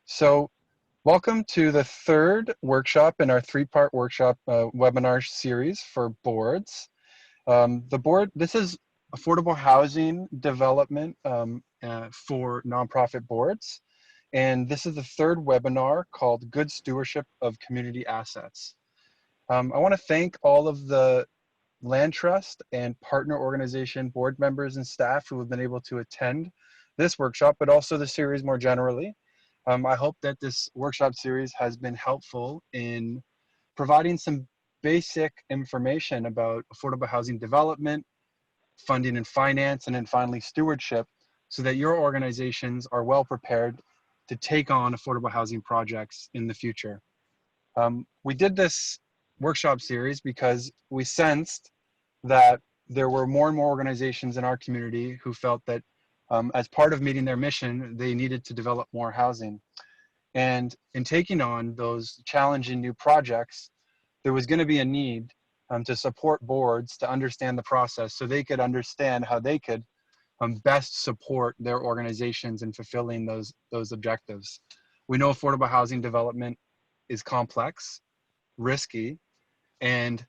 So welcome to the third workshop in our three-part workshop webinar series for boards. This is affordable housing development for nonprofit boards. And this is the third webinar called Good Stewardship of Community Assets. I want to thank all of the land trust and partner organization board members and staff who have been able to attend this workshop, but also the series more generally. I hope that this workshop series has been helpful in providing some basic information about affordable housing development, funding and finance, and then finally stewardship, so that your organizations are well prepared to take on affordable housing projects in the future. We did this workshop series because we sensed that there were more and more organizations in our community who felt that as part of meeting their mission, they needed to develop more housing. And in taking on those challenging new projects, there was going to be a need to support boards to understand the process so they could understand how they could best support their organizations in fulfilling those objectives. We know affordable housing development is complex, risky, and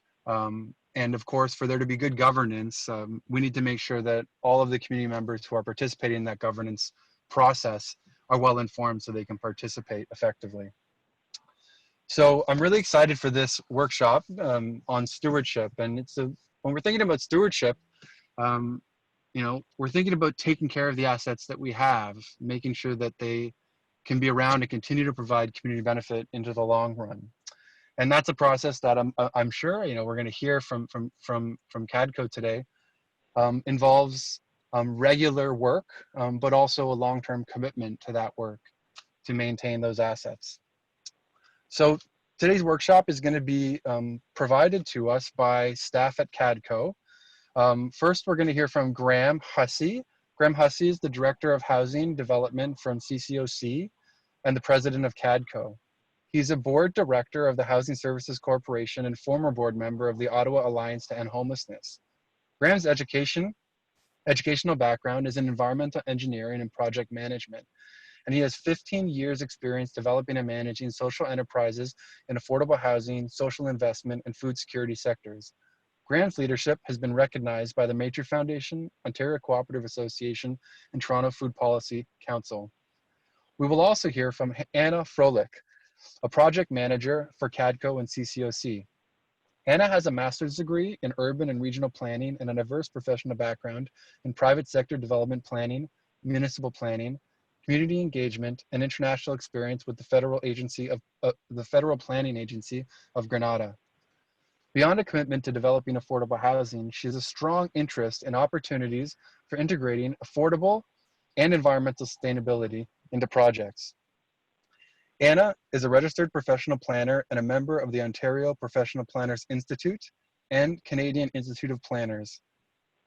of course, for there to be good governance, we need to make sure that all of the community members who are participating in that governance process are well informed so they can participate effectively. So I'm really excited for this workshop on stewardship. And when we're thinking about stewardship, we're thinking about taking care of the assets that we have, making sure that they can be around and continue to provide community benefit into the long run. And that's a process that I'm sure we're going to hear from CADCO today involves regular work, but also a long-term commitment to that work to maintain those assets. So today's workshop is going to be provided to us by staff at CADCO. First, we're going to hear from Graham Hussey. Graham Hussey is the Director of Housing Development from CCOC and the President of CADCO. He's a board director of the Housing Services Corporation and former board member of the Ottawa Alliance to End Homelessness. Graham's educational background is in environmental engineering and project management, and he has 15 years experience developing and managing social enterprises in affordable housing, social investment, and food security sectors. Graham's leadership has been recognized by the Mature Foundation, Ontario Cooperative Association, and Toronto Food Policy Council. We will also hear from Anna Froelich, a project manager for CADCO and CCOC. Anna has a master's degree in urban and regional planning and a diverse professional background in private sector development planning, municipal planning, community engagement, and international experience with the Federal Planning Agency of Grenada. Beyond a commitment to developing affordable housing, she has a strong interest in opportunities for integrating affordable and environmental sustainability into projects. Anna is a registered professional planner and a member of the Ontario Professional Planners Institute and Canadian Institute of Planners.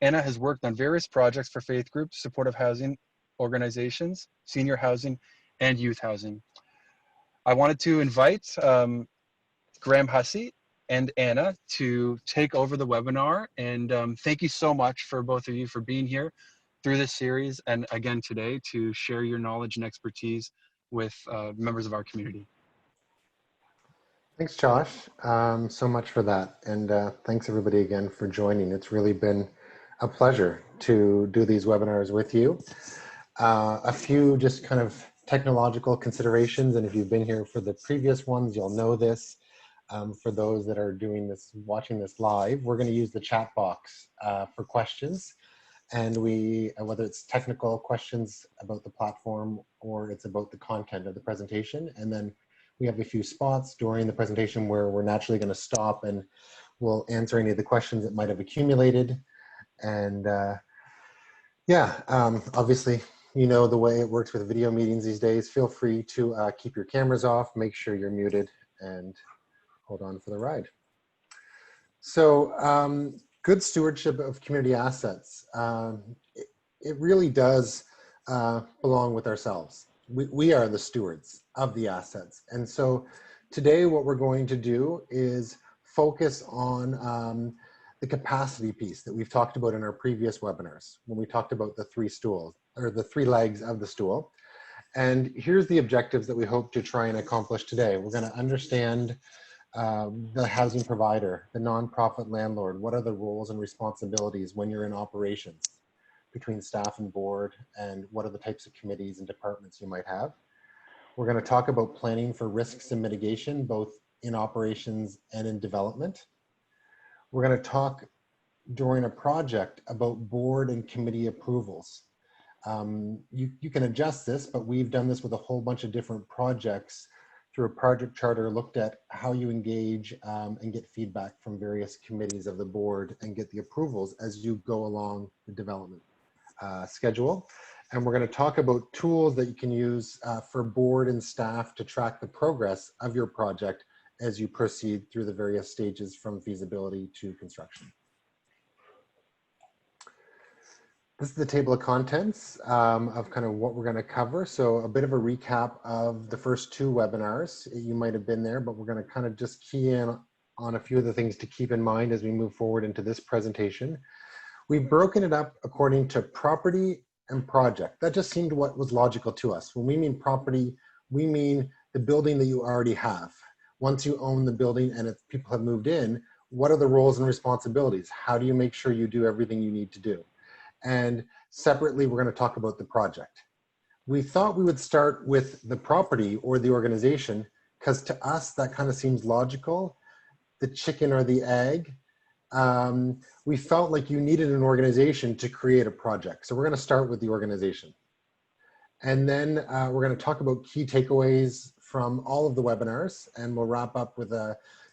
Anna has worked on various projects for faith groups, supportive housing organizations, senior housing, and youth housing. I wanted to invite Graham Hussey and Anna to take over the webinar, and thank you so much for both of you for being here through this series and again today to share your knowledge and expertise with members of our community. Thanks, Josh, so much for that. And thanks everybody again for joining. It's really been a pleasure to do these webinars with you. A few just kind of technological considerations, and if you've been here for the previous ones, you'll know this. For those that are watching this live, we're going to use the chat box for questions. And whether it's technical questions about the platform or it's about the content of the presentation. And then we have a few spots during the presentation where we're naturally going to stop and we'll answer any of the questions that might have accumulated. And obviously, you know the way it works with video meetings these days. Feel free to keep your cameras off, make sure you're muted, and hold on for the ride. So, good stewardship of community assets. It really does belong with ourselves. We are the stewards of the assets. And so today what we're going to do is focus on the capacity piece that we've talked about in our previous webinars when we talked about the three stools or the three legs of the stool. And here's the objectives that we hope to try and accomplish today. We're going to understand the housing provider, the nonprofit landlord. What are the roles and responsibilities when you're in operations between staff and board, and what are the types of committees and departments you might have? We're going to talk about planning for risks and mitigation, both in operations and in development. We're going to talk during a project about board and committee approvals. You can adjust this, but we've done this with a whole bunch of different projects through a project charter, looked at how you engage and get feedback from various committees of the board and get the approvals as you go along the development schedule. And we're going to talk about tools that you can use for board and staff to track the progress of your project as you proceed through the various stages from feasibility to construction. This is the table of contents of kind of what we're going to cover. So a bit of a recap of the first two webinars. You might have been there, but we're going to kind of just key in on a few of the things to keep in mind as we move forward into this presentation. We've broken it up according to property and project. That just seemed what was logical to us. When we mean property, we mean the building that you already have. Once you own the building and if people have moved in, what are the roles and responsibilities? How do you make sure you do everything you need to do? And separately, we're going to talk about the project. We thought we would start with the property or the organization because to us, that kind of seems logical. The chicken or the egg. We felt like you needed an organization to create a project. So we're going to start with the organization. And then we're going to talk about key takeaways from all of the webinars, and we'll wrap up with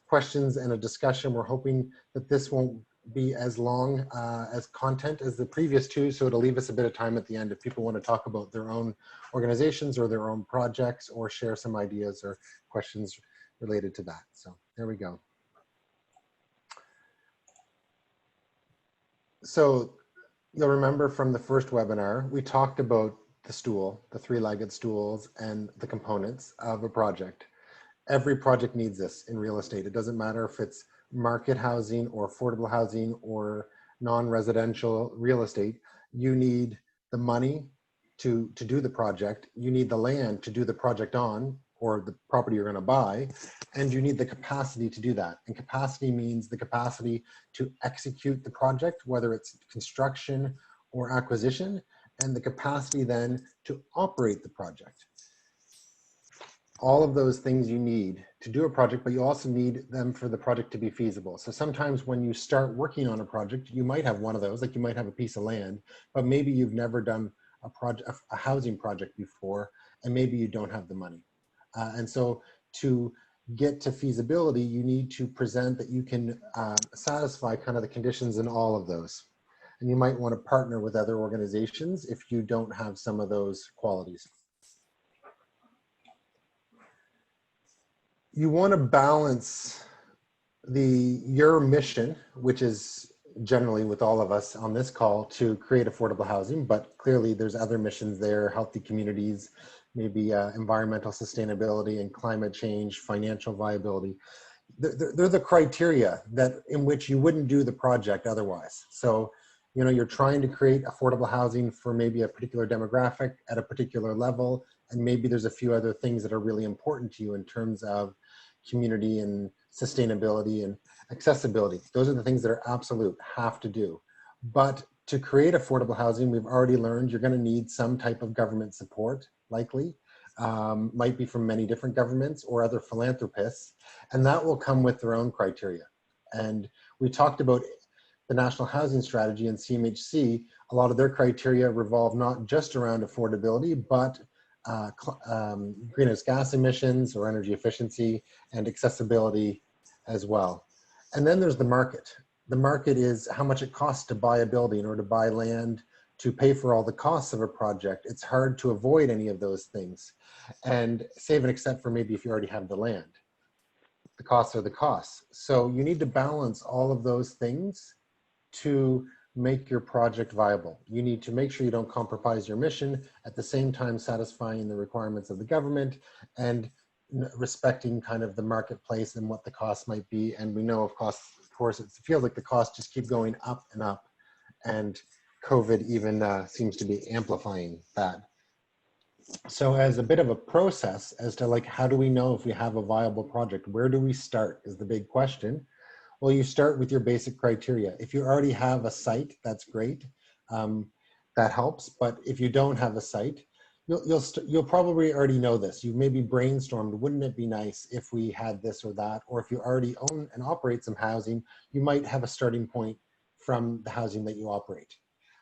questions and a discussion. We're hoping that this won't be as long as content as the previous two, so it'll leave us a bit of time at the end if people want to talk about their own organizations or their own projects or share some ideas or questions related to that. So there we go. So you'll remember from the first webinar, we talked about the stool, the three-legged stools, and the components of a project. Every project needs this in real estate. It doesn't matter if it's market housing or affordable housing or non-residential real estate. You need the money to do the project. You need the land to do the project on, or the property you're going to buy, and you need the capacity to do that. And capacity means the capacity to execute the project, whether it's construction or acquisition, and the capacity then to operate the project. All of those things you need to do a project, but you also need them for the project to be feasible. So sometimes when you start working on a project, you might have one of those, like you might have a piece of land, but maybe you've never done a housing project before, and maybe you don't have the money. And so to get to feasibility, you need to present that you can satisfy kind of the conditions in all of those. And you might want to partner with other organizations if you don't have some of those qualities. You want to balance your mission, which is generally with all of us on this call to create affordable housing, but clearly there's other missions there, healthy communities, maybe environmental sustainability and climate change, financial viability. They're the criteria that in which you wouldn't do the project otherwise. So, you know, you're trying to create affordable housing for maybe a particular demographic at a particular level, and maybe there's a few other things that are really important to you in terms of community and sustainability and accessibility. Those are the things that are absolute, have to do. But to create affordable housing, we've already learned you're going to need some type of government support, likely. Might be from many different governments or other philanthropists, and that will come with their own criteria. And we talked about the National Housing Strategy and CMHC. A lot of their criteria revolve not just around affordability, but greenhouse gas emissions or energy efficiency and accessibility as well. And then there's the market. The market is how much it costs to buy a building or to buy land to pay for all the costs of a project. It's hard to avoid any of those things, and save and except for maybe if you already have the land. The costs are the costs. So you need to balance all of those things to make your project viable. You need to make sure you don't compromise your mission, at the same time satisfying the requirements of the government and respecting kind of the marketplace and what the costs might be. And we know, of course, it feels like the costs just keep going up and up, and COVID even seems to be amplifying that. So as a bit of a process as to like, how do we know if we have a viable project? Where do we start is the big question. Well, you start with your basic criteria. If you already have a site, that's great. Um, that helps. But if you don't have a site, you'll probably already know this. You've maybe brainstormed, wouldn't it be nice if we had this or that? Or if you already own and operate some housing, you might have a starting point from the housing that you operate.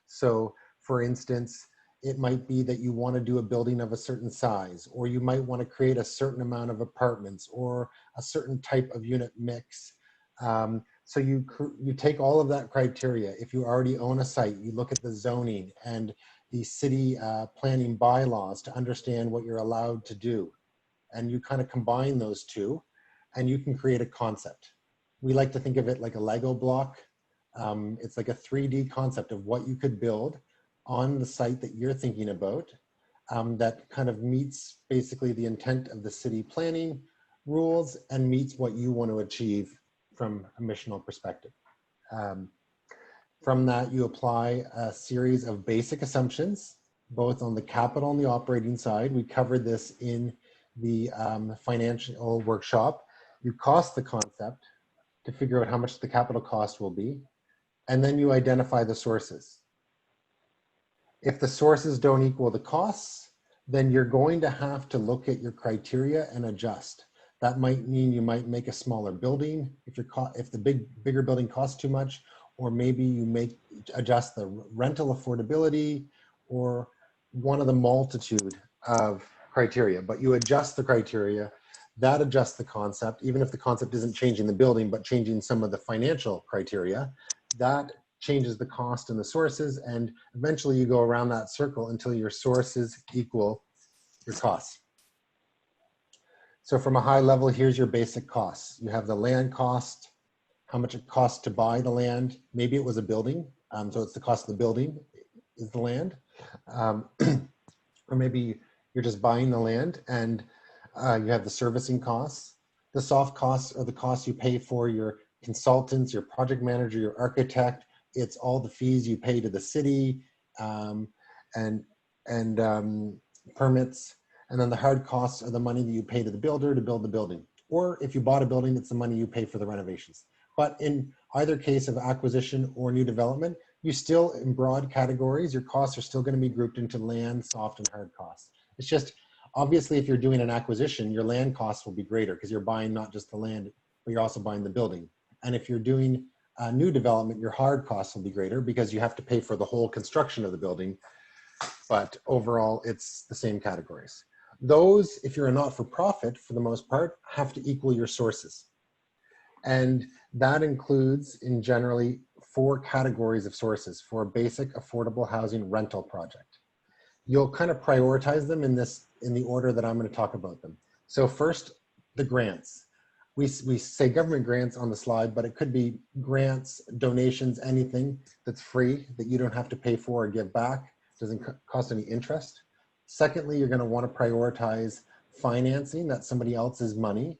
So for instance, it might be that you want to do a building of a certain size, or you might want to create a certain amount of apartments or a certain type of unit mix. So you take all of that criteria. If you already own a site, you look at the zoning and the city planning bylaws to understand what you're allowed to do. And you kind of combine those two and you can create a concept. We like to think of it like a Lego block. It's like a 3D concept of what you could build on the site that you're thinking about, that kind of meets basically the intent of the city planning rules and meets what you want to achieve from a missional perspective. From that, you apply a series of basic assumptions, both on the capital and the operating side. We covered this in the financial workshop. You cost the concept to figure out how much the capital cost will be, and then you identify the sources. If the sources don't equal the costs, then you're going to have to look at your criteria and adjust. That might mean you might make a smaller building if the bigger building costs too much, or maybe you adjust the rental affordability, or one of the multitude of criteria. But you adjust the criteria, that adjusts the concept, even if the concept isn't changing the building, but changing some of the financial criteria, that changes the cost and the sources, and eventually you go around that circle until your sources equal your costs. So from a high level, here's your basic costs. You have the land cost, how much it costs to buy the land. Maybe it was a building, so it's the cost of the building is the land. Or maybe you're just buying the land and you have the servicing costs. The soft costs are the costs you pay for your consultants, your project manager, your architect. It's all the fees you pay to the city and permits. And then the hard costs are the money that you pay to the builder to build the building. Or if you bought a building, it's the money you pay for the renovations. But in either case of acquisition or new development, you still, in broad categories, your costs are still going to be grouped into land, soft, and hard costs. It's just, obviously, if you're doing an acquisition, your land costs will be greater because you're buying not just the land, but you're also buying the building. And if you're doing new development, your hard costs will be greater because you have to pay for the whole construction of the building. But overall, it's the same categories. Those, if you're a not-for-profit, for the most part, have to equal your sources. And that includes, in generally, 4 categories of sources for a basic affordable housing rental project. You'll kind of prioritize them in the order that I'm going to talk about them. So first, the grants. We say government grants on the slide, but it could be grants, donations, anything that's free that you don't have to pay for or give back, doesn't cost any interest. Secondly, you're going to want to prioritize financing. That's somebody else's money,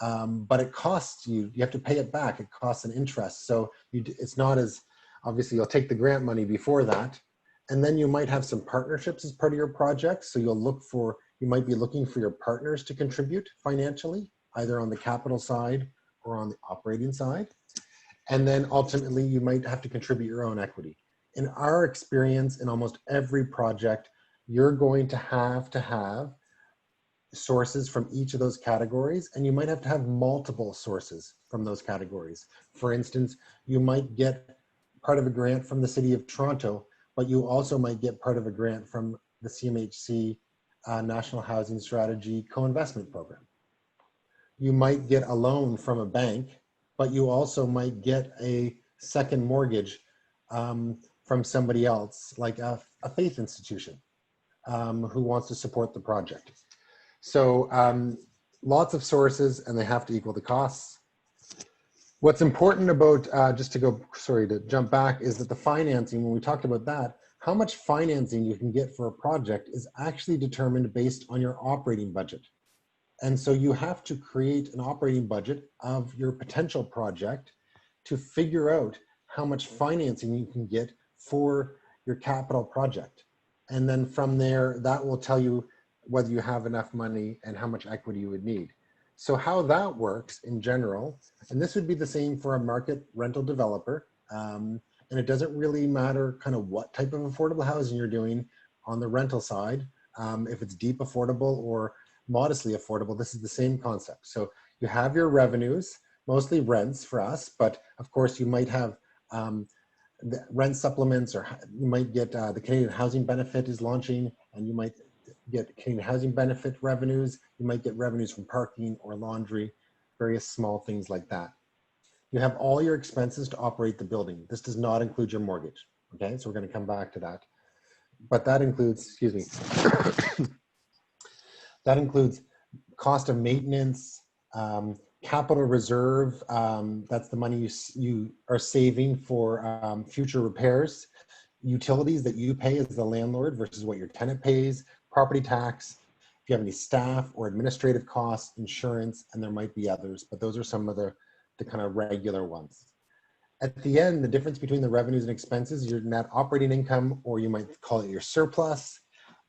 but it costs you have to pay it back. It costs an interest. So it's not as, obviously you'll take the grant money before that, and then you might have some partnerships as part of your project. So you might be looking for your partners to contribute financially, either on the capital side or on the operating side. And then ultimately you might have to contribute your own equity. In our experience, in almost every project, you're going to have sources from each of those categories, and you might have to have multiple sources from those categories. For instance, you might get part of a grant from the City of Toronto, but you also might get part of a grant from the CMHC National Housing Strategy Co-Investment Program. You might get a loan from a bank, but you also might get a second mortgage from somebody else, like a faith institution who wants to support the project. So lots of sources, and they have to equal the costs. What's important about, to jump back, is that the financing, when we talked about that, how much financing you can get for a project is actually determined based on your operating budget. And so you have to create an operating budget of your potential project to figure out how much financing you can get for your capital project. And then from there, that will tell you whether you have enough money and how much equity you would need. So how that works in general, and this would be the same for a market rental developer, and it doesn't really matter kind of what type of affordable housing you're doing on the rental side, if it's deep affordable or modestly affordable, this is the same concept. So you have your revenues, mostly rents for us, but of course you might have the rent supplements, or you might get the Canadian Housing Benefit is launching, and you might get Canadian Housing Benefit revenues. You might get revenues from parking or laundry, various small things like that. You have all your expenses to operate the building. This does not include your mortgage. Okay, so we're going to come back to that. But that includes, excuse me, that includes cost of maintenance, capital reserve, that's the money you are saving for future repairs, utilities that you pay as the landlord versus what your tenant pays, property tax, if you have any staff or administrative costs, insurance, and there might be others, but those are some of the kind of regular ones. At the end, the difference between the revenues and expenses, your net operating income, or you might call it your surplus,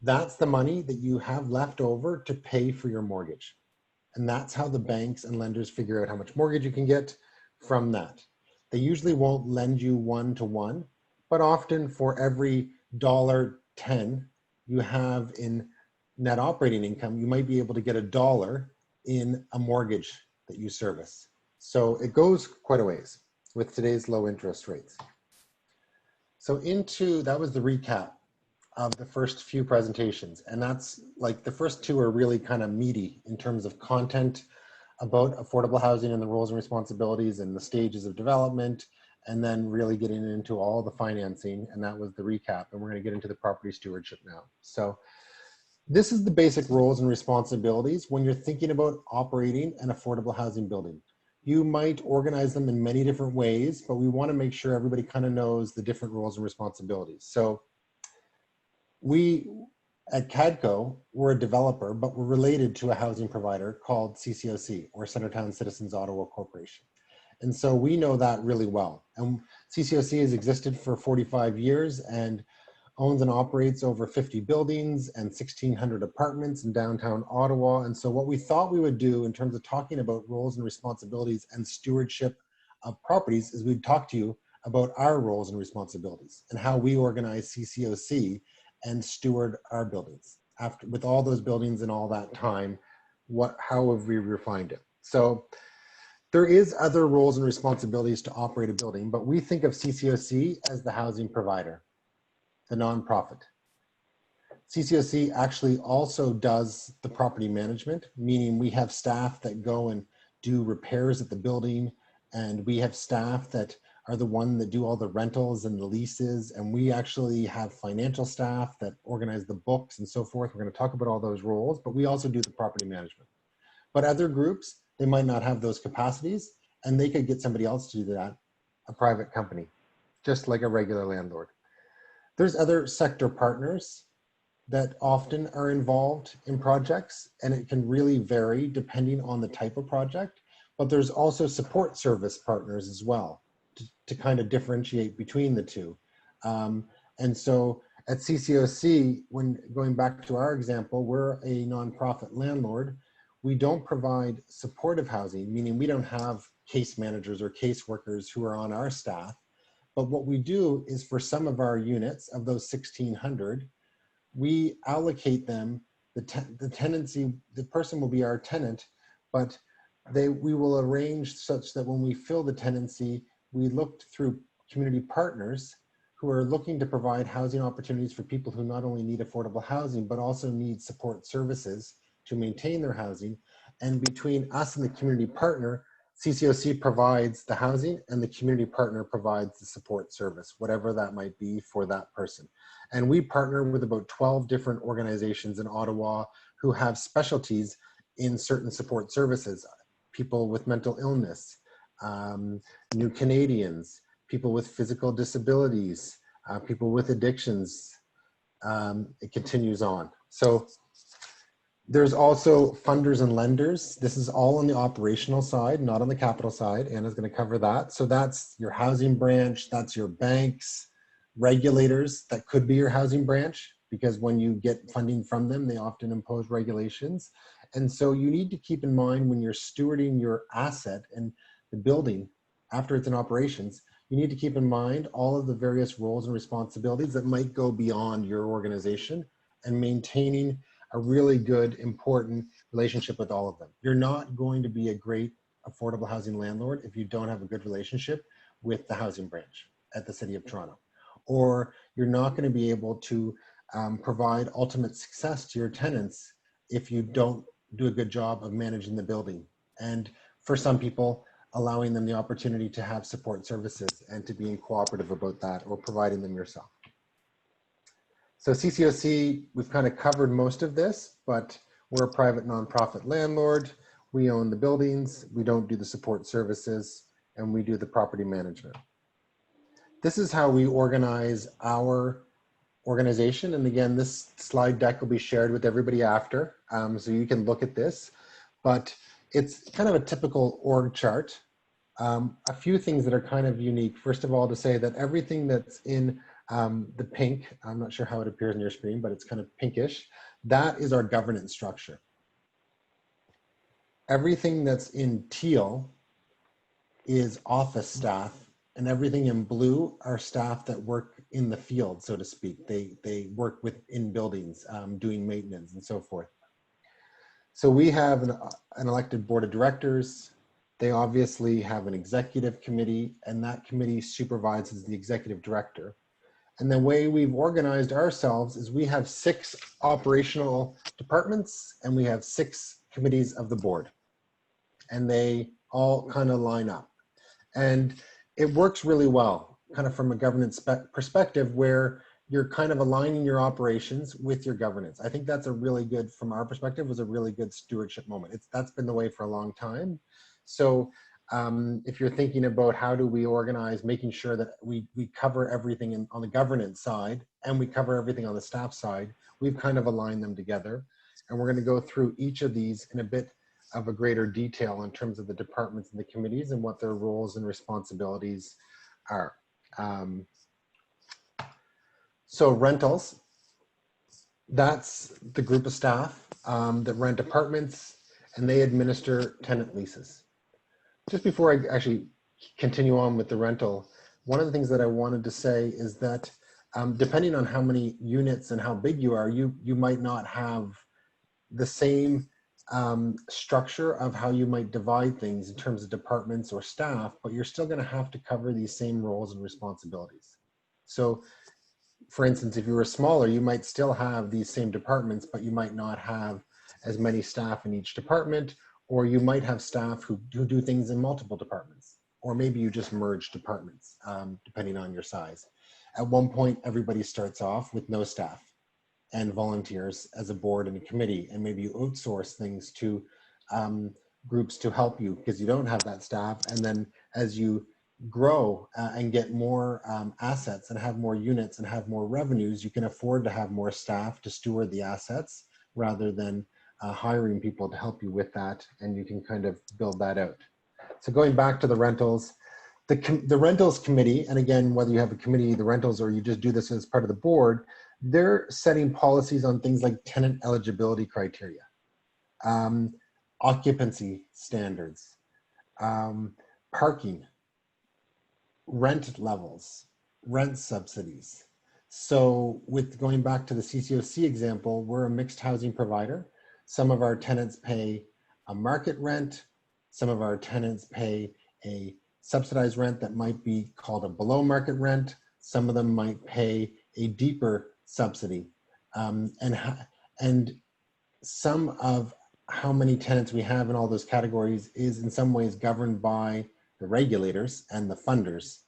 that's the money that you have left over to pay for your mortgage. And that's how the banks and lenders figure out how much mortgage you can get from that. They usually won't lend you one-to-one, but often for every $1.10 you have in net operating income, you might be able to get $1 in a mortgage that you service. So it goes quite a ways with today's low interest rates. So that was the recap of the first few presentations. And that's like the first two are really kind of meaty in terms of content about affordable housing and the roles and responsibilities and the stages of development, and then really getting into all the financing. And that was the recap. And we're going to get into the property stewardship now. So this is the basic roles and responsibilities when you're thinking about operating an affordable housing building. You might organize them in many different ways, but we want to make sure everybody kind of knows the different roles and responsibilities. So we at CADCO, we're a developer, but we're related to a housing provider called CCOC, or Centertown Citizens Ottawa Corporation. And so we know that really well. And CCOC has existed for 45 years and owns and operates over 50 buildings and 1,600 apartments in downtown Ottawa. And so what we thought we would do in terms of talking about roles and responsibilities and stewardship of properties is we'd talk to you about our roles and responsibilities and how we organize CCOC and steward our buildings. After, with all those buildings and all that time, how have we refined it? So there is other roles and responsibilities to operate a building, but we think of CCOC as the housing provider, the nonprofit. CCOC actually also does the property management, meaning we have staff that go and do repairs at the building, and we have staff that are the one that do all the rentals and the leases, and we actually have financial staff that organize the books and so forth. We're going to talk about all those roles, but we also do the property management. But other groups, they might not have those capacities, and they could get somebody else to do that, a private company, just like a regular landlord. There's other sector partners that often are involved in projects, and it can really vary depending on the type of project, but there's also support service partners as well to kind of differentiate between the two. And so at CCOC, when going back to our example, we're a nonprofit landlord. We don't provide supportive housing, meaning we don't have case managers or caseworkers who are on our staff. But what we do is for some of our units, of those 1,600, we allocate them, the tenancy, the person will be our tenant, but we will arrange such that when we fill the tenancy, we looked through community partners who are looking to provide housing opportunities for people who not only need affordable housing, but also need support services to maintain their housing. And between us and the community partner, CCOC provides the housing and the community partner provides the support service, whatever that might be for that person. And we partner with about 12 different organizations in Ottawa who have specialties in certain support services, people with mental illness, New Canadians, people with physical disabilities, people with addictions. It continues on. So there's also funders and lenders. This is all on the operational side, not on the capital side. Anna's going to cover that. So that's your housing branch, that's your banks, regulators, that could be your housing branch because when you get funding from them, they often impose regulations. And so you need to keep in mind when you're stewarding your asset and the building after it's in operations, you need to keep in mind all of the various roles and responsibilities that might go beyond your organization and maintaining a really good, important relationship with all of them. You're not going to be a great affordable housing landlord if you don't have a good relationship with the housing branch at the City of Toronto. Or you're not going to be able to provide ultimate success to your tenants if you don't do a good job of managing the building. And for some people, allowing them the opportunity to have support services and to being cooperative about that or providing them yourself. So CCOC, we've kind of covered most of this, but we're a private nonprofit landlord. We own the buildings, we don't do the support services, and we do the property management. This is how we organize our organization. And again, this slide deck will be shared with everybody after, so you can look at this, but it's kind of a typical org chart. A few things that are kind of unique. First of all, to say that everything that's in the pink, I'm not sure how it appears on your screen, but it's kind of pinkish, that is our governance structure. Everything that's in teal is office staff, and everything in blue are staff that work in the field, so to speak. They work within buildings, doing maintenance and so forth. So we have an elected board of directors. They obviously have an executive committee, and that committee supervises the executive director. And the way we've organized ourselves is we have 6 operational departments and we have 6 committees of the board. And they all kind of line up. And it works really well, kind of from a governance perspective, where you're kind of aligning your operations with your governance. I think that's a really good, from our perspective, was a really good stewardship moment. That's been the way for a long time. So if you're thinking about how do we organize, making sure that we cover everything on the governance side and we cover everything on the staff side, we've kind of aligned them together. And we're going to go through each of these in a bit of a greater detail in terms of the departments and the committees and what their roles and responsibilities are. So rentals, that's the group of staff that rent apartments, and they administer tenant leases. Just before I actually continue on with the rental, one of the things that I wanted to say is that depending on how many units and how big you are, you might not have the same structure of how you might divide things in terms of departments or staff, but you're still going to have to cover these same roles and responsibilities. So for instance, if you were smaller, you might still have these same departments, but you might not have as many staff in each department, or you might have staff who do things in multiple departments, or maybe you just merge departments, depending on your size. At one point, everybody starts off with no staff and volunteers as a board and a committee, and maybe you outsource things to groups to help you because you don't have that staff. And then as you grow and get more assets and have more units and have more revenues, you can afford to have more staff to steward the assets rather than hiring people to help you with that, and you can kind of build that out. So going back to the rentals, the rentals committee, and again, whether you have a committee, the rentals, or you just do this as part of the board, they're setting policies on things like tenant eligibility criteria, occupancy standards, parking, rent levels, rent subsidies. So with going back to the CCOC example, we're a mixed housing provider. Some of our tenants pay a market rent. Some of our tenants pay a subsidized rent that might be called a below market rent. Some of them might pay a deeper subsidy. And some of how many tenants we have in all those categories is in some ways governed by the regulators and the funders,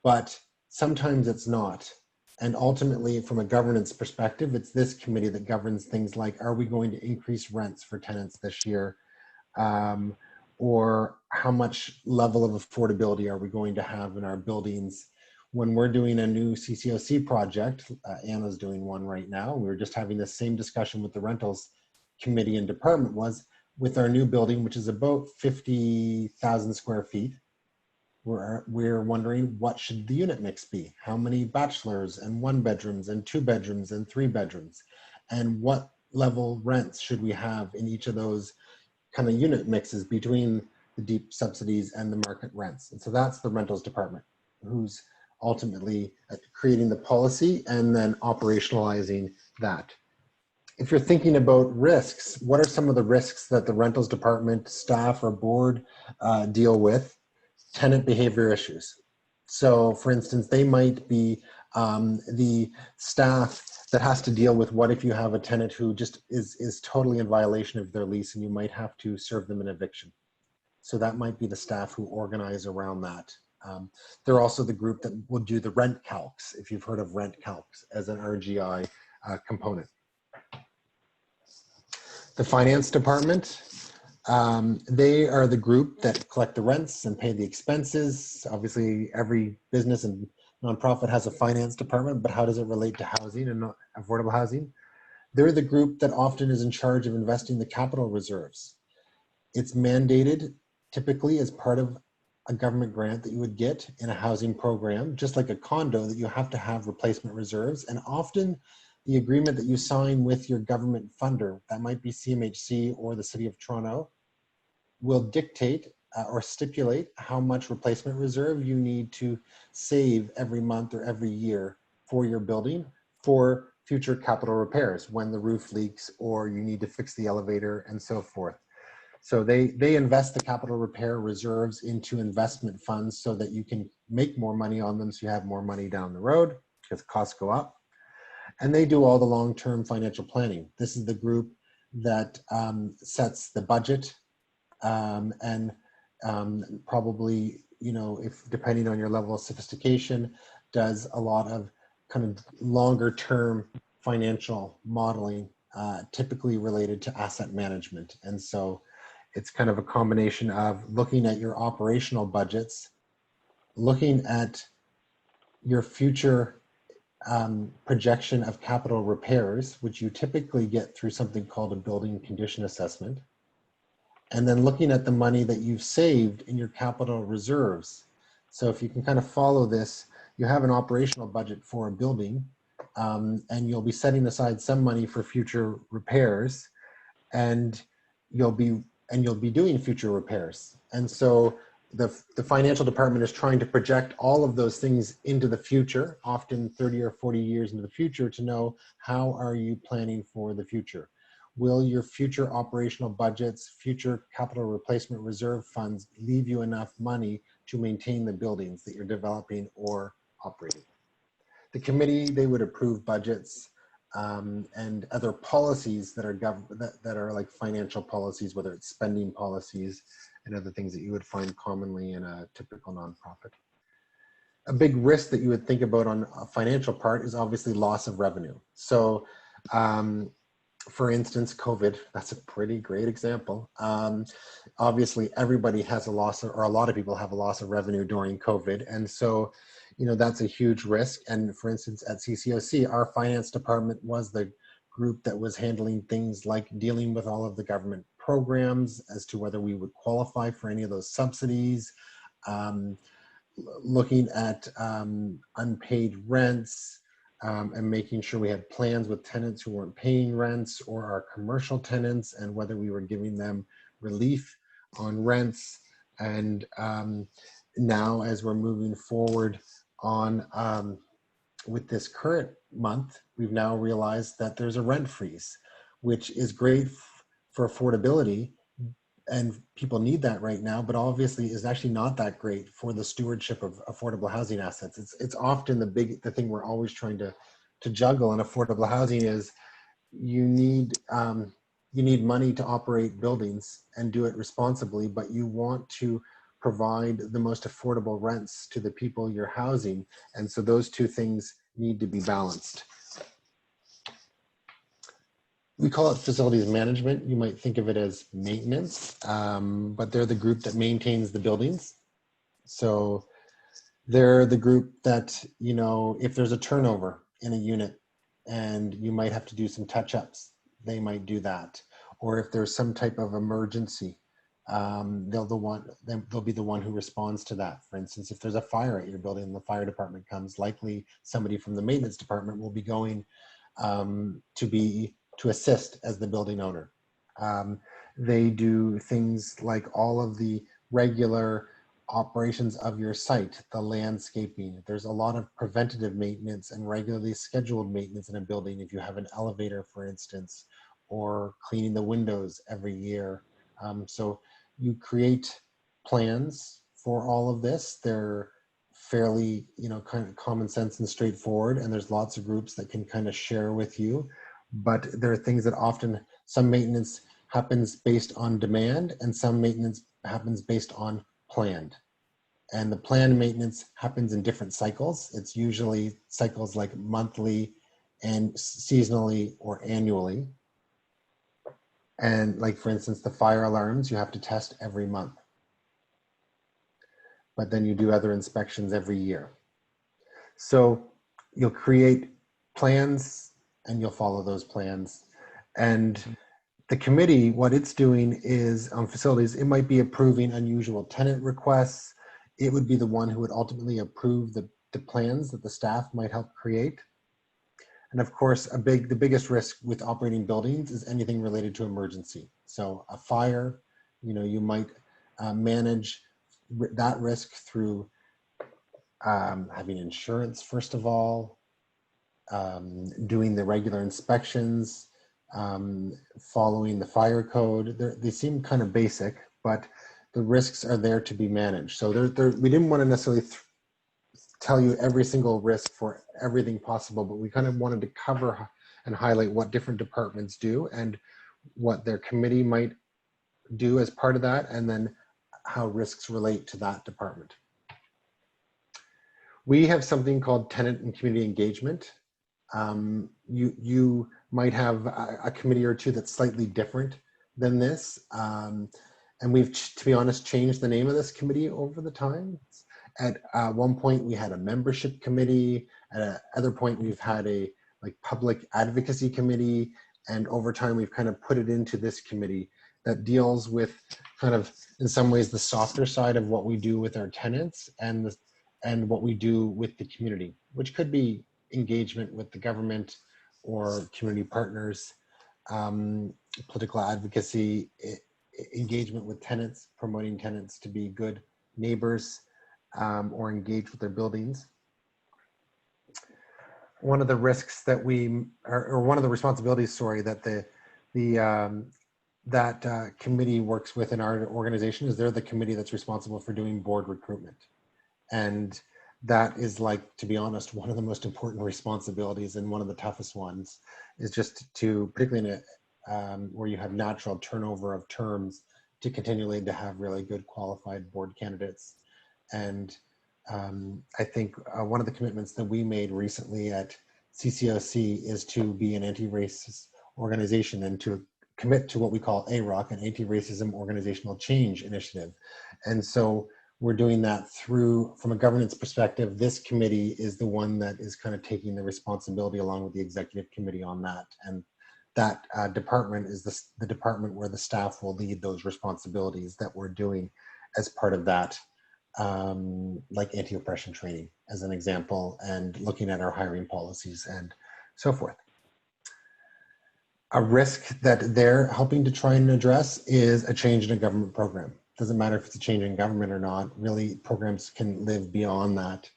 but sometimes it's not. And ultimately, from a governance perspective, it's this committee that governs things like, are we going to increase rents for tenants this year? Or how much level of affordability are we going to have in our buildings? When we're doing a new CCOC project, Anna's doing one right now, we were just having the same discussion with the rentals committee and department, was with our new building, which is about 50,000 square feet. we're wondering, what should the unit mix be? How many bachelors and 1 bedrooms and 2 bedrooms and 3 bedrooms? And what level rents should we have in each of those kind of unit mixes between the deep subsidies and the market rents? And so that's the rentals department, who's ultimately creating the policy and then operationalizing that. If you're thinking about risks, what are some of the risks that the rentals department staff or board deal with? Tenant behavior issues. So for instance, they might be the staff that has to deal with, what if you have a tenant who just is totally in violation of their lease and you might have to serve them an eviction. So that might be the staff who organize around that. They're also the group that will do the rent calcs, if you've heard of rent calcs as an RGI component. The finance department, they are the group that collect the rents and pay the expenses. Obviously, every business and nonprofit has a finance department, but how does it relate to housing and affordable housing? They're the group that often is in charge of investing the capital reserves. It's mandated typically as part of a government grant that you would get in a housing program, just like a condo, that you have to have replacement reserves. And often the agreement that you sign with your government funder, that might be CMHC or the City of Toronto, will dictate or stipulate how much replacement reserve you need to save every month or every year for your building for future capital repairs when the roof leaks or you need to fix the elevator and so forth. So they invest the capital repair reserves into investment funds so that you can make more money on them, so you have more money down the road because costs go up. And they do all the long-term financial planning. This is the group that sets the budget and probably, you know, if depending on your level of sophistication, does a lot of kind of longer term financial modeling, typically related to asset management. And so it's kind of a combination of looking at your operational budgets, looking at your future projection of capital repairs, which you typically get through something called a building condition assessment, and then looking at the money that you've saved in your capital reserves. So if you can kind of follow this, you have an operational budget for a building, and you'll be setting aside some money for future repairs, and you'll be doing future repairs. And so the financial department is trying to project all of those things into the future, often 30 or 40 years into the future, to know how are you planning for the future. Will your future operational budgets, future capital replacement reserve funds leave you enough money to maintain the buildings that you're developing or operating? The committee, they would approve budgets and other policies that are like financial policies, whether it's spending policies and other things that you would find commonly in a typical nonprofit. A big risk that you would think about on a financial part is obviously loss of revenue. So for instance, COVID, that's a pretty great example. Obviously everybody has a loss or a lot of people have a loss of revenue during COVID. And so, you know, that's a huge risk. And for instance, at CCOC, our finance department was the group that was handling things like dealing with all of the government programs as to whether we would qualify for any of those subsidies, looking at unpaid rents, and making sure we had plans with tenants who weren't paying rents or our commercial tenants, and whether we were giving them relief on rents. And now as we're moving forward on with this current month, we've now realized that there's a rent freeze, which is great for affordability, and people need that right now, but obviously is actually not that great for the stewardship of affordable housing assets. It's often the thing we're always trying to juggle in affordable housing is you need money to operate buildings and do it responsibly, but you want to provide the most affordable rents to the people you're housing. And so those two things need to be balanced. We call it facilities management. You might think of it as maintenance, but they're the group that maintains the buildings. So they're the group that, you know, if there's a turnover in a unit and you might have to do some touch-ups, they might do that. Or if there's some type of emergency they'll be the one who responds to that. For instance, if there's a fire at your building and the fire department comes, likely somebody from the maintenance department will be going to assist as the building owner. They do things like all of the regular operations of your site, the landscaping. There's a lot of preventative maintenance and regularly scheduled maintenance in a building. If you have an elevator, for instance, or cleaning the windows every year. So you create plans for all of this. They're fairly, kind of common sense and straightforward, and there's lots of groups that can kind of share with you. But there are things that often, some maintenance happens based on demand and some maintenance happens based on planned. And the planned maintenance happens in different cycles. It's usually cycles like monthly and seasonally or annually. And like, for instance, the fire alarms, you have to test every month. But then you do other inspections every year. So you'll create plans and you'll follow those plans. And the committee, what it's doing is on facilities, it might be approving unusual tenant requests. It would be the one who would ultimately approve the plans that the staff might help create. And of course, the biggest risk with operating buildings is anything related to emergency. So a fire, you might manage that risk through having insurance, first of all, doing the regular inspections, following the fire code. They seem kind of basic, but the risks are there to be managed. So we didn't want to necessarily tell you every single risk for everything possible, but we kind of wanted to cover and highlight what different departments do and what their committee might do as part of that, and then how risks relate to that department. We have something called tenant and community engagement. You might have a committee or two that's slightly different than this. And we've, to be honest, changed the name of this committee over the time. At one point, we had a membership committee. At another point, we've had a public advocacy committee. And over time, we've kind of put it into this committee that deals with kind of, in some ways, the softer side of what we do with our tenants and what we do with the community, which could be engagement with the government or community partners, political advocacy, engagement with tenants, promoting tenants to be good neighbors or engage with their buildings. One of the risks that or one of the responsibilities, sorry, that that committee works with in our organization is they're the committee that's responsible for doing board recruitment. And that is, to be honest, one of the most important responsibilities and one of the toughest ones is just to, particularly in where you have natural turnover of terms, to continually to have really good qualified board candidates. And I think one of the commitments that we made recently at CCOC is to be an anti-racist organization and to commit to what we call AROC, an anti-racism organizational change initiative. And so we're doing that from a governance perspective. This committee is the one that is kind of taking the responsibility along with the executive committee on that. And that department is the department where the staff will lead those responsibilities that we're doing as part of that, like anti-oppression training as an example, and looking at our hiring policies and so forth. A risk that they're helping to try and address is a change in a government program. Doesn't matter if it's a change in government or not, really programs can live beyond that.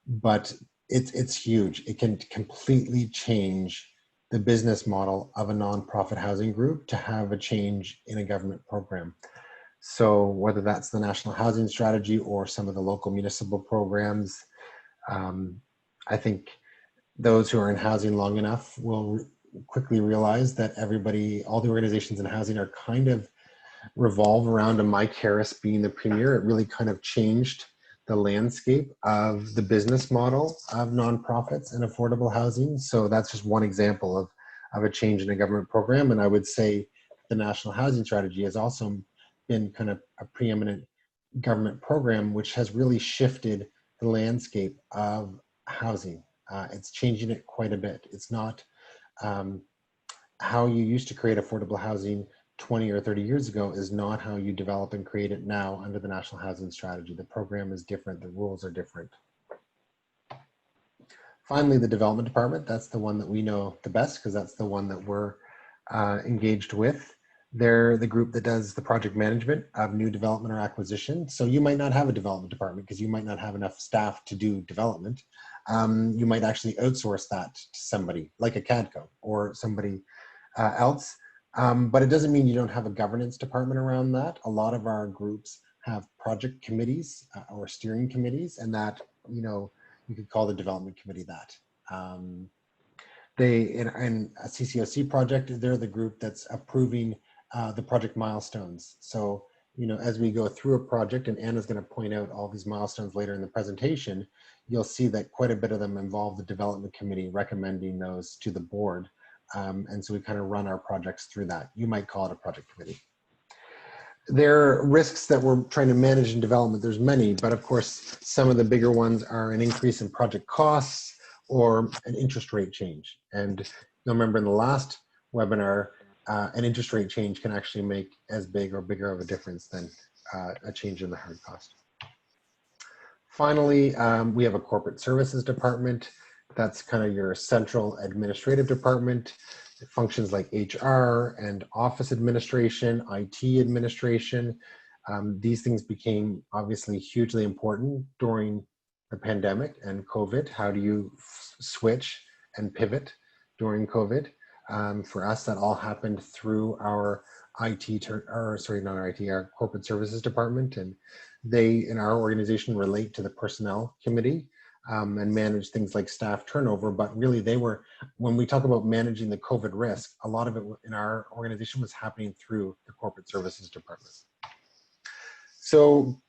But it's huge. It can completely change the business model of a nonprofit housing group to have a change in a government program. So whether that's the National Housing Strategy or some of the local municipal programs, I think those who are in housing long enough will quickly realize that all the organizations in housing are kind of revolve around a Mike Harris being the premier. It really kind of changed the landscape of the business model of nonprofits and affordable housing. So that's just one example of a change in a government program. And I would say the National Housing Strategy has also been kind of a preeminent government program, which has really shifted the landscape of housing. It's changing it quite a bit. It's not how you used to create affordable housing 20 or 30 years ago is not how you develop and create it now under the National Housing Strategy. The program is different, the rules are different. Finally, the development department, that's the one that we know the best because that's the one that we're engaged with. They're the group that does the project management of new development or acquisition. So you might not have a development department because you might not have enough staff to do development. You might actually outsource that to somebody like a CADCO or somebody else. But it doesn't mean you don't have a governance department around that. A lot of our groups have project committees or steering committees, and that, you know, you could call the development committee that. They, in a CCOC project, they're the group that's approving the project milestones. So, you know, as we go through a project, and Anna's going to point out all these milestones later in the presentation, you'll see that quite a bit of them involve the development committee recommending those to the board. And so we kind of run our projects through that. You might call it a project committee. There are risks that we're trying to manage in development. There's many, but of course, some of the bigger ones are an increase in project costs or an interest rate change. And you'll remember in the last webinar, an interest rate change can actually make as big or bigger of a difference than a change in the hard cost. Finally, we have a corporate services department. That's kind of your central administrative department. It functions like HR and office administration, IT administration. These things became obviously hugely important during the pandemic and COVID. How do you switch and pivot during COVID? For us, that all happened through our our corporate services department, and they in our organization relate to the personnel committee and manage things like staff turnover. But really, they were, when we talk about managing the COVID risk, a lot of it in our organization was happening through the corporate services department. So,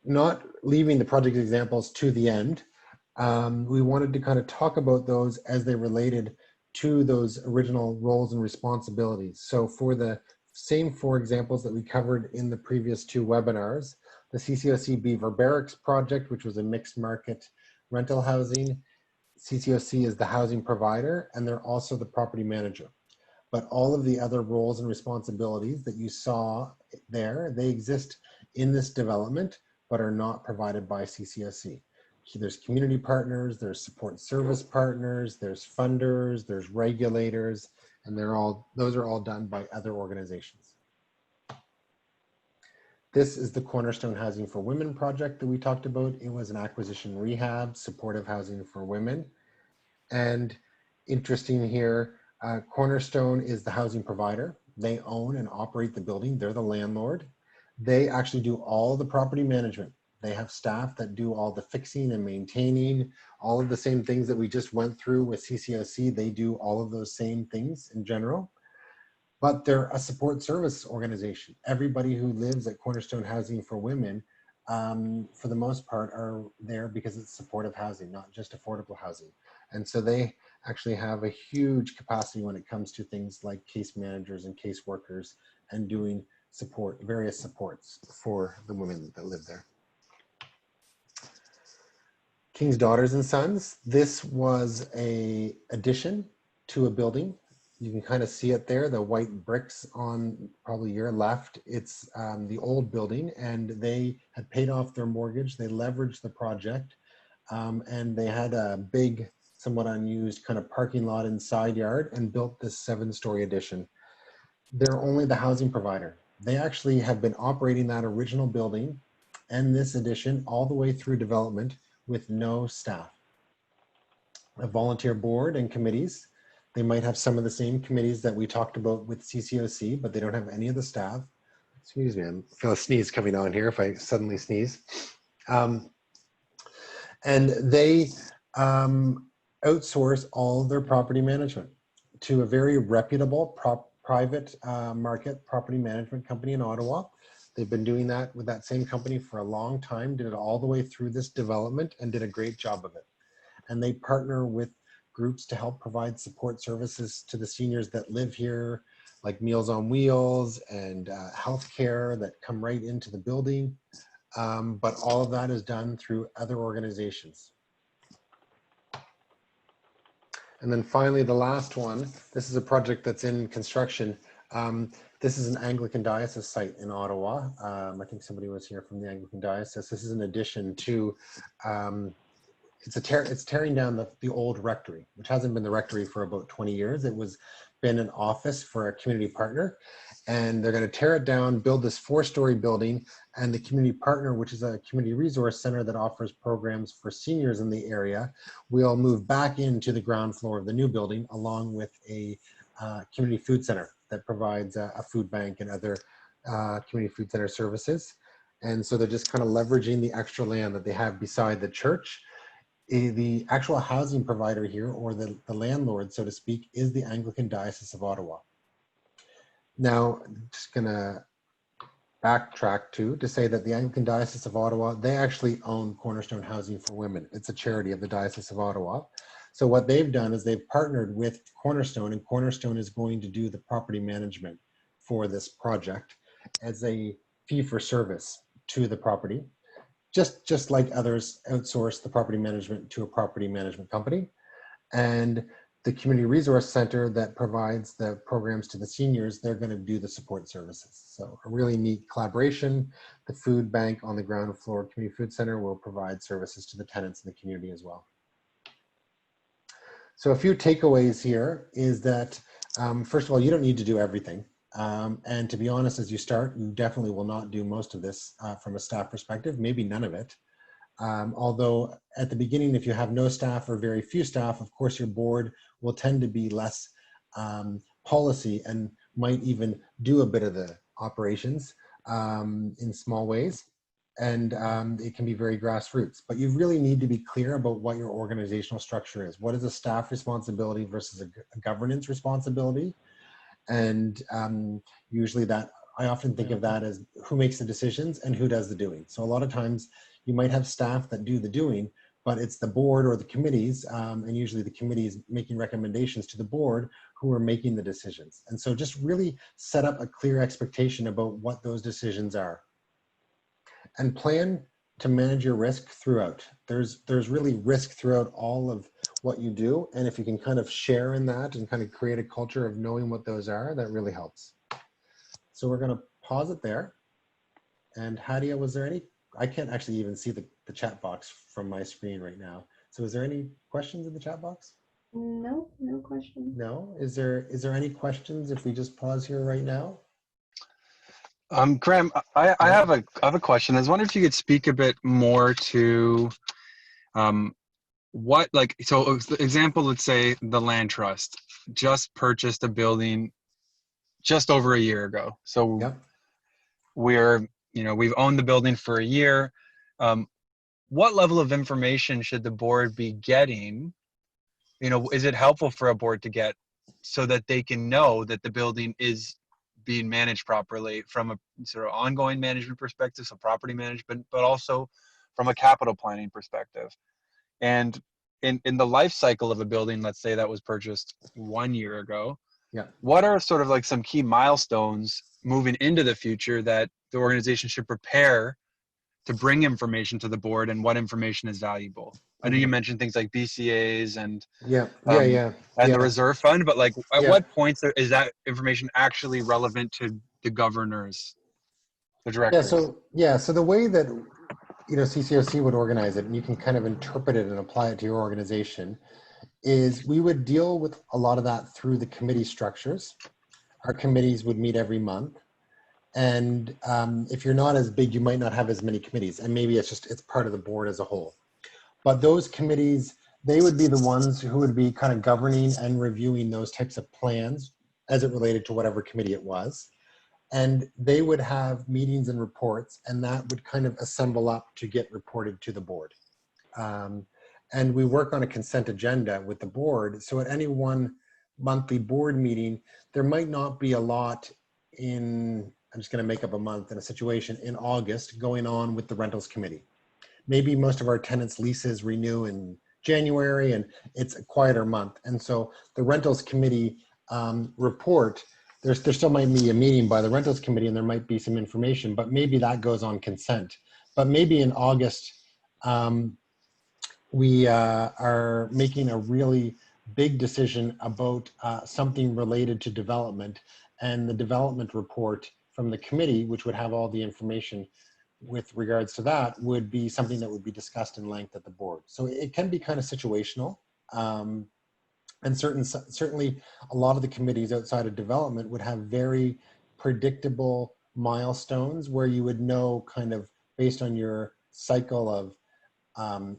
not leaving the project examples to the end, we wanted to kind of talk about those as they related to those original roles and responsibilities. So for the same 4 examples that we covered in the previous 2 webinars, the CCOC Beaver Barracks project, which was a mixed market rental housing, CCOC is the housing provider, and they're also the property manager. But all of the other roles and responsibilities that you saw there, they exist in this development, but are not provided by CCOC. There's community partners, there's support service partners, there's funders, there's regulators, and those are all done by other organizations. This is the Cornerstone Housing for Women project that we talked about. It was an acquisition rehab, supportive housing for women. And interesting here, Cornerstone is the housing provider. They own and operate the building. They're the landlord. They actually do all the property management. They have staff that do all the fixing and maintaining, all of the same things that we just went through with CCOC. They do all of those same things in general, but they're a support service organization. Everybody who lives at Cornerstone Housing for Women, for the most part, are there because it's supportive housing, not just affordable housing. And so they actually have a huge capacity when it comes to things like case managers and case workers and doing support, various supports for the women that live there. King's Daughters and Sons. This was a addition to a building. You can kind of see it there, the white bricks on probably your left. It's the old building, and they had paid off their mortgage. They leveraged the project, and they had a big, somewhat unused kind of parking lot and side yard and built this 7-story addition. They're only the housing provider. They actually have been operating that original building and this addition all the way through development with no staff. A volunteer board and committees. They might have some of the same committees that we talked about with CCOC, but they don't have any of the staff. Excuse me, I feel a sneeze coming on here if I suddenly sneeze. And they outsource all their property management to a very reputable private market property management company in Ottawa. They've been doing that with that same company for a long time, did it all the way through this development and did a great job of it. And they partner with groups to help provide support services to the seniors that live here, like Meals on Wheels and healthcare that come right into the building. But all of that is done through other organizations. And then finally, the last one, this is a project that's in construction. This is an Anglican diocese site in Ottawa. I think somebody was here from the Anglican diocese. This is in addition to, it's tearing down the old rectory, which hasn't been the rectory for about 20 years. It was been an office for a community partner, and they're going to tear it down, build this 4-story building, and the community partner, which is a community resource center that offers programs for seniors in the area, will move back into the ground floor of the new building, along with a community food center that provides a food bank and other community food center services. And so they're just kind of leveraging the extra land that they have beside the church. The actual housing provider here, or the landlord, so to speak, is the Anglican Diocese of Ottawa. Now, I'm just gonna backtrack to say that the Anglican Diocese of Ottawa, they actually own Cornerstone Housing for Women. It's a charity of the Diocese of Ottawa. So what they've done is they've partnered with Cornerstone, and Cornerstone is going to do the property management for this project as a fee for service to the property. Just like others outsource the property management to a property management company. And the community resource center that provides the programs to the seniors, they're going to do the support services. So a really neat collaboration. The food bank on the ground floor community food center will provide services to the tenants in the community as well. So a few takeaways here is that, first of all, you don't need to do everything. And to be honest, as you start, you definitely will not do most of this from a staff perspective, maybe none of it. Although at the beginning, if you have no staff or very few staff, of course, your board will tend to be less policy and might even do a bit of the operations in small ways. And it can be very grassroots, but you really need to be clear about what your organizational structure is. What is a staff responsibility versus a governance responsibility? And usually that, I often think of that as who makes the decisions and who does the doing. So a lot of times you might have staff that do the doing, but it's the board or the committees, and usually the committees making recommendations to the board who are making the decisions. And so just really set up a clear expectation about what those decisions are. And plan to manage your risk throughout. There's really risk throughout all of what you do. And if you can kind of share in that and kind of create a culture of knowing what those are, that really helps. So we're going to pause it there. And Hadia, was there any, I can't actually even see the chat box from my screen right now. So is there any questions in the chat box? No, no questions. No? Is there any questions if we just pause here right now? Graham, I have a question. I was wondering if you could speak a bit more to what, like, so example, let's say the land trust just purchased a building just over a year ago. So Yep. we've owned the building for a year. What level of information should the board be getting? Is it helpful for a board to get so that they can know that the building is being managed properly from a sort of ongoing management perspective, so property management, but also from a capital planning perspective? And in the life cycle of a building, let's say that was purchased 1 year ago, Yeah. what are sort of like some key milestones moving into the future that the organization should prepare to bring information to the board, and what information is valuable? I know you mentioned things like BCAs and the reserve fund, but like at what points is that information actually relevant to the governors, the directors? So the way that CCOC would organize it, and you can kind of interpret it and apply it to your organization, is we would deal with a lot of that through the committee structures. Our committees would meet every month. And if you're not as big, you might not have as many committees, and maybe it's part of the board as a whole. But those committees, they would be the ones who would be kind of governing and reviewing those types of plans as it related to whatever committee it was. And they would have meetings and reports, and that would kind of assemble up to get reported to the board. And we work on a consent agenda with the board. So at any one monthly board meeting, there might not be a lot in, I'm just going to make up a month in a situation in August going on with the rentals committee. Maybe most of our tenants' leases renew in January, and it's a quieter month. And so the rentals committee report, there still might be a meeting by the rentals committee, and there might be some information, but maybe that goes on consent. But maybe in August, we are making a really big decision about something related to development, and the development report from the committee, which would have all the information with regards to that, would be something that would be discussed in length at the board. So it can be kind of situational. And certainly a lot of the committees outside of development would have very predictable milestones where you would know kind of based on your cycle of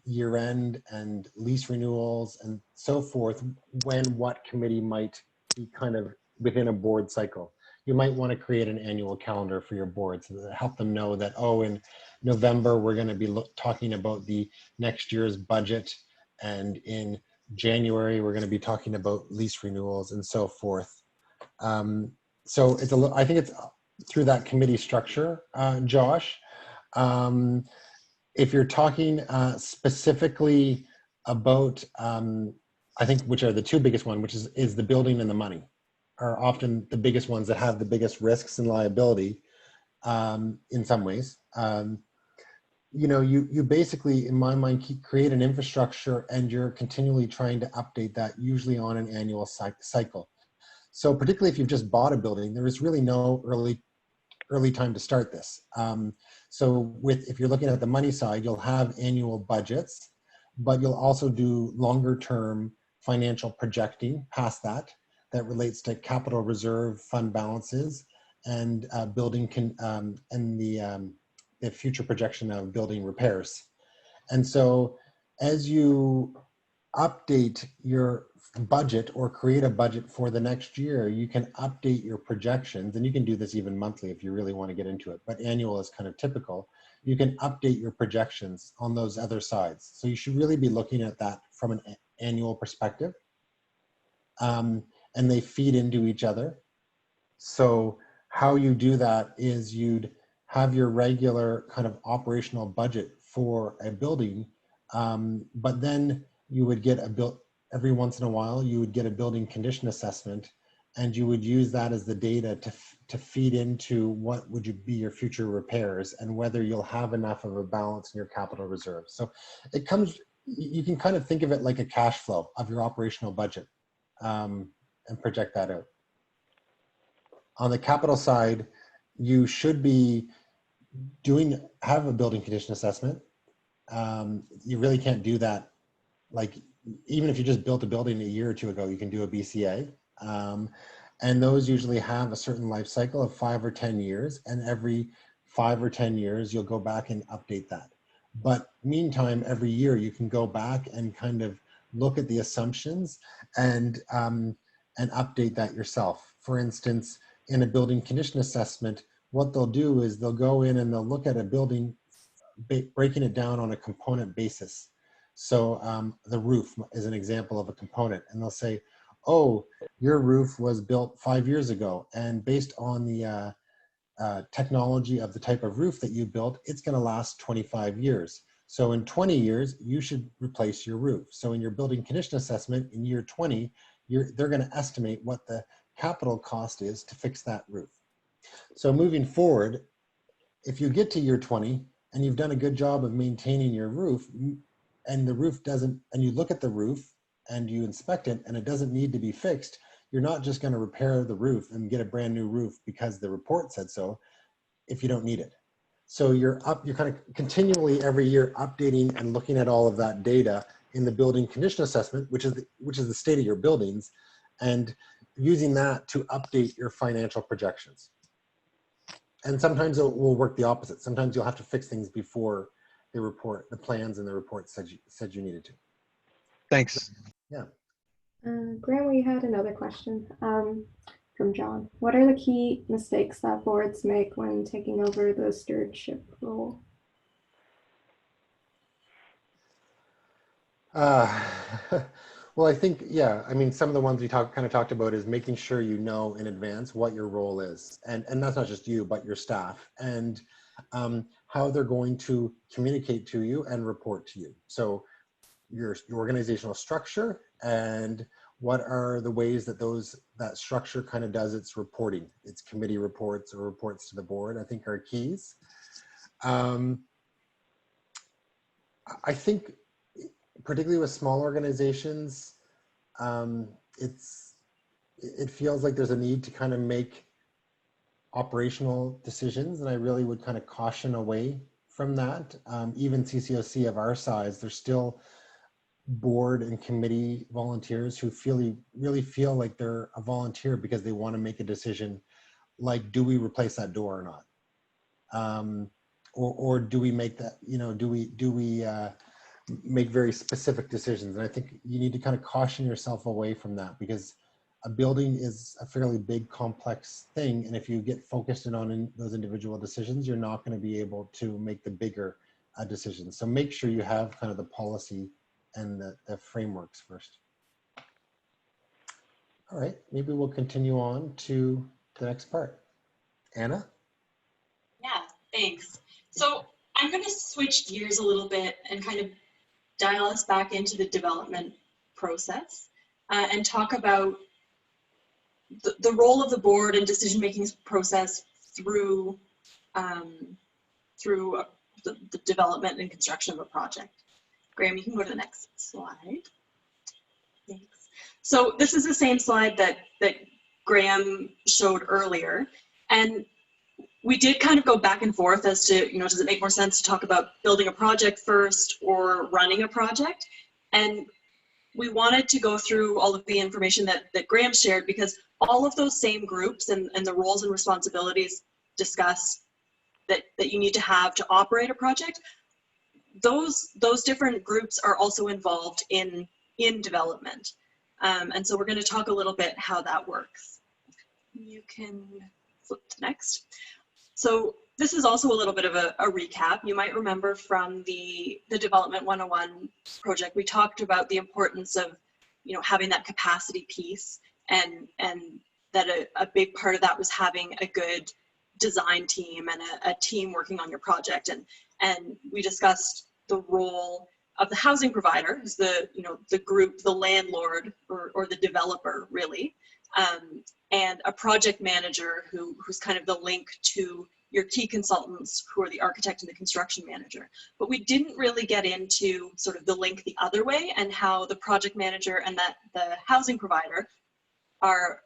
year end and lease renewals and so forth, when what committee might be kind of within a board cycle. You might want to create an annual calendar for your board so that help them know that, oh, in November, we're going to be talking about the next year's budget. And in January, we're going to be talking about lease renewals and so forth. So it's I think it's through that committee structure, Josh. If you're talking specifically about, I think, which are the two biggest ones, which is the building and the money, are often the biggest ones that have the biggest risks and liability in some ways. You know, you basically, in my mind, create an infrastructure and you're continually trying to update that, usually on an annual cycle. So particularly if you've just bought a building, there is really no early time to start this. So if you're looking at the money side, you'll have annual budgets, but you'll also do longer term financial projecting past that relates to capital reserve fund balances and building and the future projection of building repairs. And so as you update your budget or create a budget for the next year, you can update your projections, and you can do this even monthly if you really want to get into it, but annual is kind of typical. You can update your projections on those other sides. So you should really be looking at that from an annual perspective. And they feed into each other. So how you do that is you'd have your regular kind of operational budget for a building, but then you would get every once in a while, you would get a building condition assessment, and you would use that as the data to feed into what would be your future repairs and whether you'll have enough of a balance in your capital reserve. So it comes, you can kind of think of it like a cash flow of your operational budget and project that out. On the capital side, you should be have a building condition assessment. You really can't do that. Like, even if you just built a building a year or two ago, you can do a BCA. And those usually have a certain life cycle of 5 or 10 years. And every 5 or 10 years, you'll go back and update that. But meantime, every year you can go back and kind of look at the assumptions and update that yourself. For instance, in a building condition assessment, what they'll do is they'll go in and they'll look at a building, breaking it down on a component basis. So the roof is an example of a component, and they'll say, oh, your roof was built 5 years ago, and based on the technology of the type of roof that you built, it's going to last 25 years. So in 20 years, you should replace your roof. So in your building condition assessment in year 20, they're going to estimate what the capital cost is to fix that roof. So moving forward, if you get to year 20 and you've done a good job of maintaining your roof, and the roof doesn't, and you look at the roof and you inspect it and it doesn't need to be fixed, you're not just going to repair the roof and get a brand new roof because the report said so if you don't need it. So you're kind of continually every year updating and looking at all of that data in the building condition assessment, which is the state of your buildings, and using that to update your financial projections. And sometimes it will work the opposite. Sometimes you'll have to fix things before the plans and the report said you needed to. Thanks. Yeah. Graham, we had another question from John. What are the key mistakes that boards make when taking over the stewardship role? Well, I think, yeah, I mean, some of the ones we kind of talked about is making sure you know in advance what your role is. And that's not just you, but your staff, and how they're going to communicate to you and report to you. So your organizational structure and what are the ways that that structure kind of does its reporting, its committee reports or reports to the board, I think are keys. I think particularly with small organizations, it feels like there's a need to kind of make operational decisions, and I really would kind of caution away from that. Even CCOC of our size, there's still board and committee volunteers who really feel like they're a volunteer because they want to make a decision, like, do we replace that door or not? Or do we make that, do we make very specific decisions? And I think you need to kind of caution yourself away from that, because a building is a fairly big, complex thing. And if you get focused in on those individual decisions, you're not going to be able to make the bigger decisions. So make sure you have kind of the policy and the frameworks first. All right, maybe we'll continue on to the next part. Anna? Yeah, thanks. So I'm going to switch gears a little bit and kind of dial us back into the development process and talk about the role of the board and decision-making process through the development and construction of a project. Graham, you can go to the next slide. Thanks. So this is the same slide that Graham showed earlier. And we did kind of go back and forth as to, does it make more sense to talk about building a project first or running a project? And we wanted to go through all of the information that Graham shared, because all of those same groups and the roles and responsibilities discussed that you need to have to operate a project, those different groups are also involved in development. And so we're going to talk a little bit how that works. You can flip to next. So this is also a little bit of a recap. You might remember from the Development 101 project, we talked about the importance of, having that capacity piece, and that a big part of that was having a good design team and a team working on your project. And we discussed the role of the housing provider, who's the group, the landlord or the developer really, and a project manager who's kind of the link to your key consultants, who are the architect and the construction manager. But we didn't really get into sort of the link the other way, and how the project manager and the housing provider are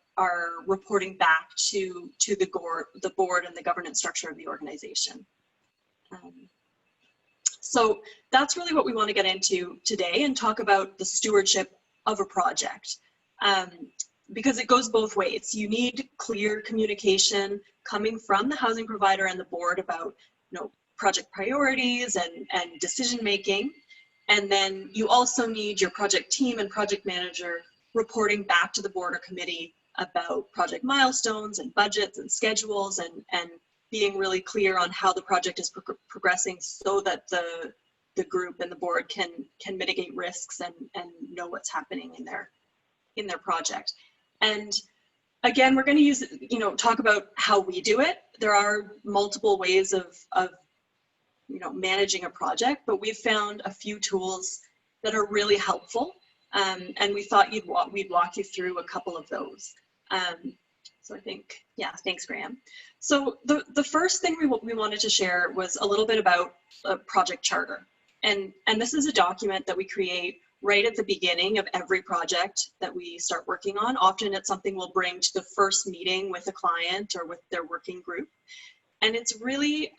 reporting back to the board and the governance structure of the organization. So that's really what we want to get into today, and talk about the stewardship of a project. Because it goes both ways. You need clear communication coming from the housing provider and the board about, project priorities and decision making. And then you also need your project team and project manager reporting back to the board or committee about project milestones and budgets and schedules, and being really clear on how the project is progressing, so that the group and the board can mitigate risks and know what's happening in their project. And again, we're going to use, talk about how we do it. There are multiple ways of managing a project, but we've found a few tools that are really helpful. And we thought we'd walk you through a couple of those. So I think, yeah, thanks, Graham. So the first thing we wanted to share was a little bit about a project charter. And this is a document that we create right at the beginning of every project that we start working on. Often it's something we'll bring to the first meeting with a client or with their working group. And it's really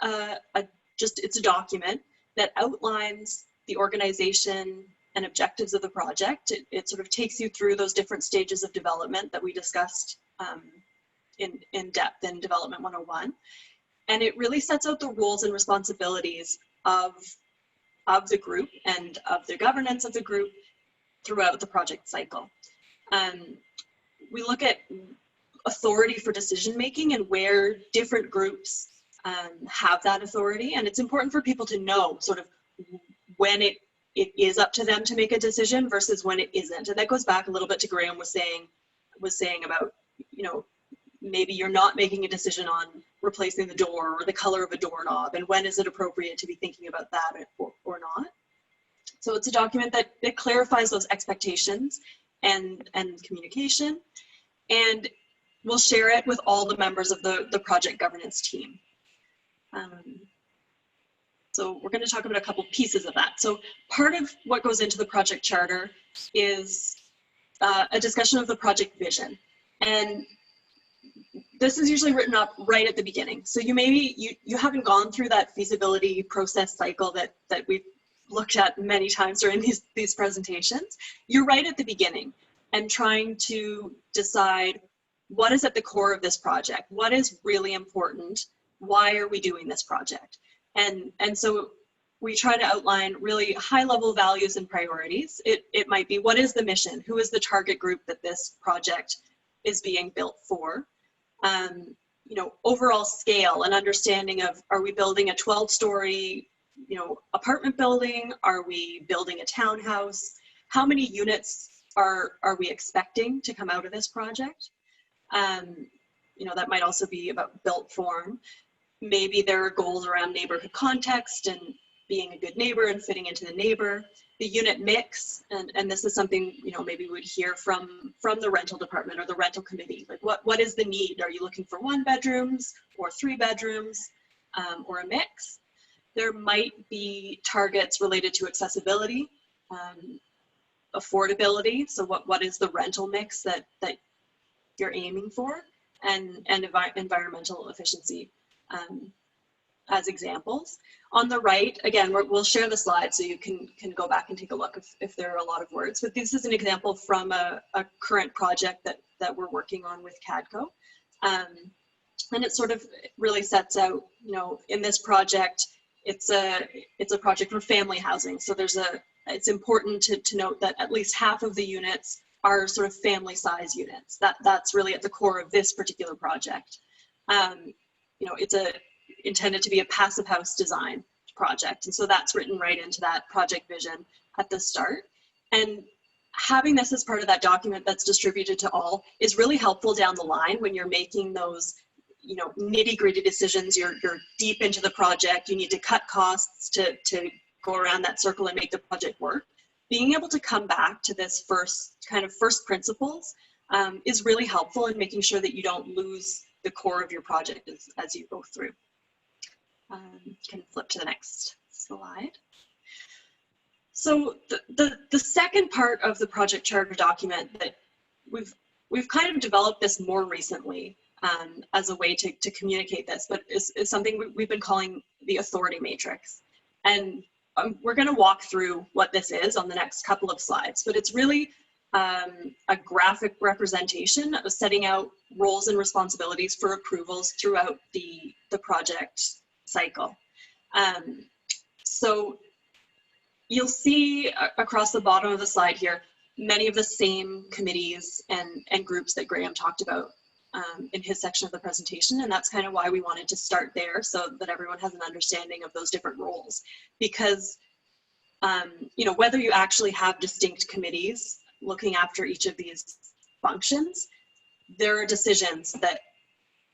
it's a document that outlines the organization and objectives of the project. It sort of takes you through those different stages of development that we discussed in depth in Development 101. And it really sets out the roles and responsibilities of the group and of the governance of the group throughout the project cycle. We look at authority for decision making and where different groups have that authority. And it's important for people to know sort of when it is up to them to make a decision versus when it isn't. And that goes back a little bit to Graham was saying about, maybe you're not making a decision on replacing the door or the color of a doorknob, and when is it appropriate to be thinking about that or not. So it's a document that clarifies those expectations and communication, and we'll share it with all the members of the project governance team. So we're going to talk about a couple pieces of that. So part of what goes into the project charter is a discussion of the project vision. And this is usually written up right at the beginning. So you haven't gone through that feasibility process cycle that we've looked at many times during these presentations. You're right at the beginning and trying to decide what is at the core of this project, what is really important, why are we doing this project? And so we try to outline really high-level values and priorities. It might be, what is the mission? Who is the target group that this project is being built for? You know, overall scale and understanding of, are we building a 12-story, you know, apartment building? Are we building a townhouse? How many units are we expecting to come out of this project? You know, that might also be about built form. Maybe there are goals around neighborhood context and being a good neighbor and fitting into the neighbor. The unit mix, and this is something, you know, maybe we would hear from the rental department or the rental committee. Like, what is the need? Are you looking for 1 bedrooms or 3 bedrooms, or a mix? There might be targets related to accessibility, affordability. So what is the rental mix that you're aiming for, and environmental efficiency as examples. On the right, again, we'll share the slides so you can go back and take a look if there are a lot of words. But this is an example from a current project that we're working on with CADCO. And it sort of really sets out, you know, in this project, it's a project for family housing. So it's important to note that at least half of the units are sort of family size units. That's really at the core of this particular project. You know, it's intended to be a passive house design project. And so that's written right into that project vision at the start. And having this as part of that document that's distributed to all is really helpful down the line when you're making those, you know, nitty-gritty decisions. You're deep into the project. You need to cut costs to go around that circle and make the project work. Being able to come back to this first principles is really helpful in making sure that you don't lose the core of your project as you go through. Can flip to the next slide. So the second part of the project charter document that we've kind of developed this more recently as a way to communicate this, but is something we've been calling the authority matrix. And we're going to walk through what this is on the next couple of slides, but it's really a graphic representation of setting out roles and responsibilities for approvals throughout the project cycle. So you'll see across the bottom of the slide here, many of the same committees and groups that Graham talked about in his section of the presentation. And that's kind of why we wanted to start there, so that everyone has an understanding of those different roles. Because, you know, whether you actually have distinct committees looking after each of these functions, there are decisions that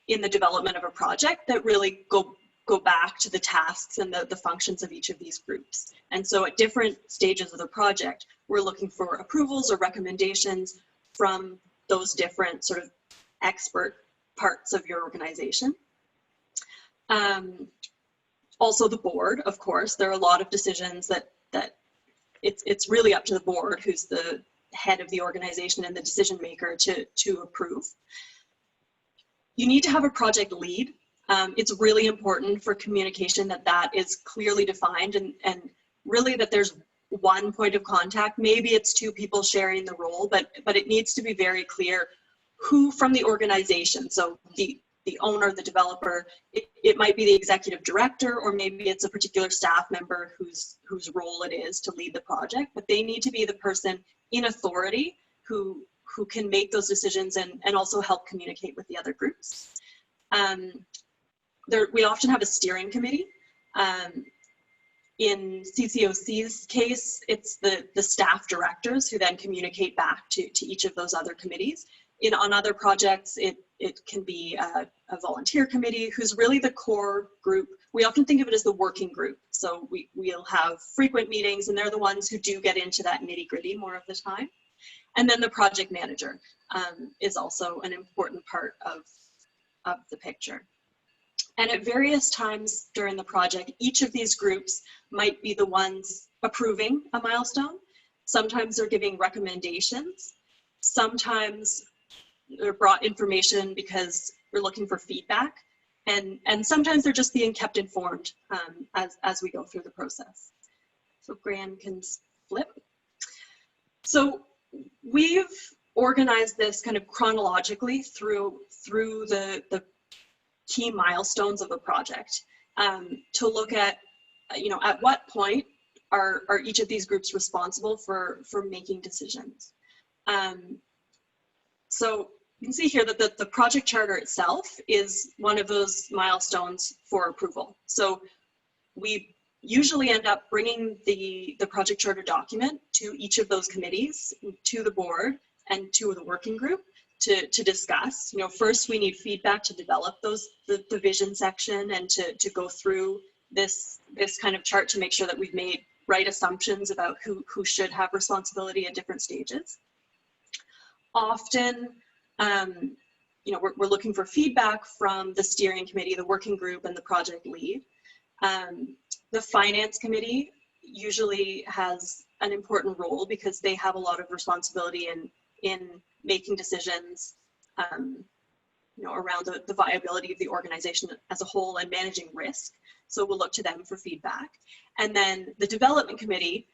in the development of a project that really go back to the tasks and the functions of each of these groups. And so at different stages of the project, we're looking for approvals or recommendations from those different sort of expert parts of your organization. Also the board, of course, there are a lot of decisions that it's really up to the board, who's the head of the organization and the decision maker, to approve. You need to have a project lead. It's really important for communication that is clearly defined and really that there's one point of contact. Maybe it's 2 people sharing the role, but it needs to be very clear who from the organization. So the owner, the developer, it might be the executive director, or maybe it's a particular staff member whose role it is to lead the project, but they need to be the person in authority who can make those decisions and also help communicate with the other groups. We often have a steering committee. In CCOC's case, it's the staff directors who then communicate back to each of those other committees. On other projects, it can be a volunteer committee who's really the core group. We often think of it as the working group. So we'll have frequent meetings, and they're the ones who do get into that nitty-gritty more of the time. And then the project manager is also an important part of the picture. And at various times during the project, each of these groups might be the ones approving a milestone. Sometimes they're giving recommendations. Sometimes they're brought information because we're looking for feedback, and sometimes they're just being kept informed as we go through the process. So Graham can flip. So we've organized this kind of chronologically through the key milestones of a project, to look at, at what point are each of these groups responsible for making decisions. So you can see here that the project charter itself is one of those milestones for approval. So we usually end up bringing the project charter document to each of those committees, to the board, and to the working group to discuss. First we need feedback to develop the vision section and to go through this kind of chart to make sure that we've made right assumptions about who should have responsibility at different stages. Often, we're looking for feedback from the steering committee, the working group, and the project lead. The finance committee usually has an important role because they have a lot of responsibility in making decisions around the viability of the organization as a whole and managing risk. So we'll look to them for feedback. And then the development committee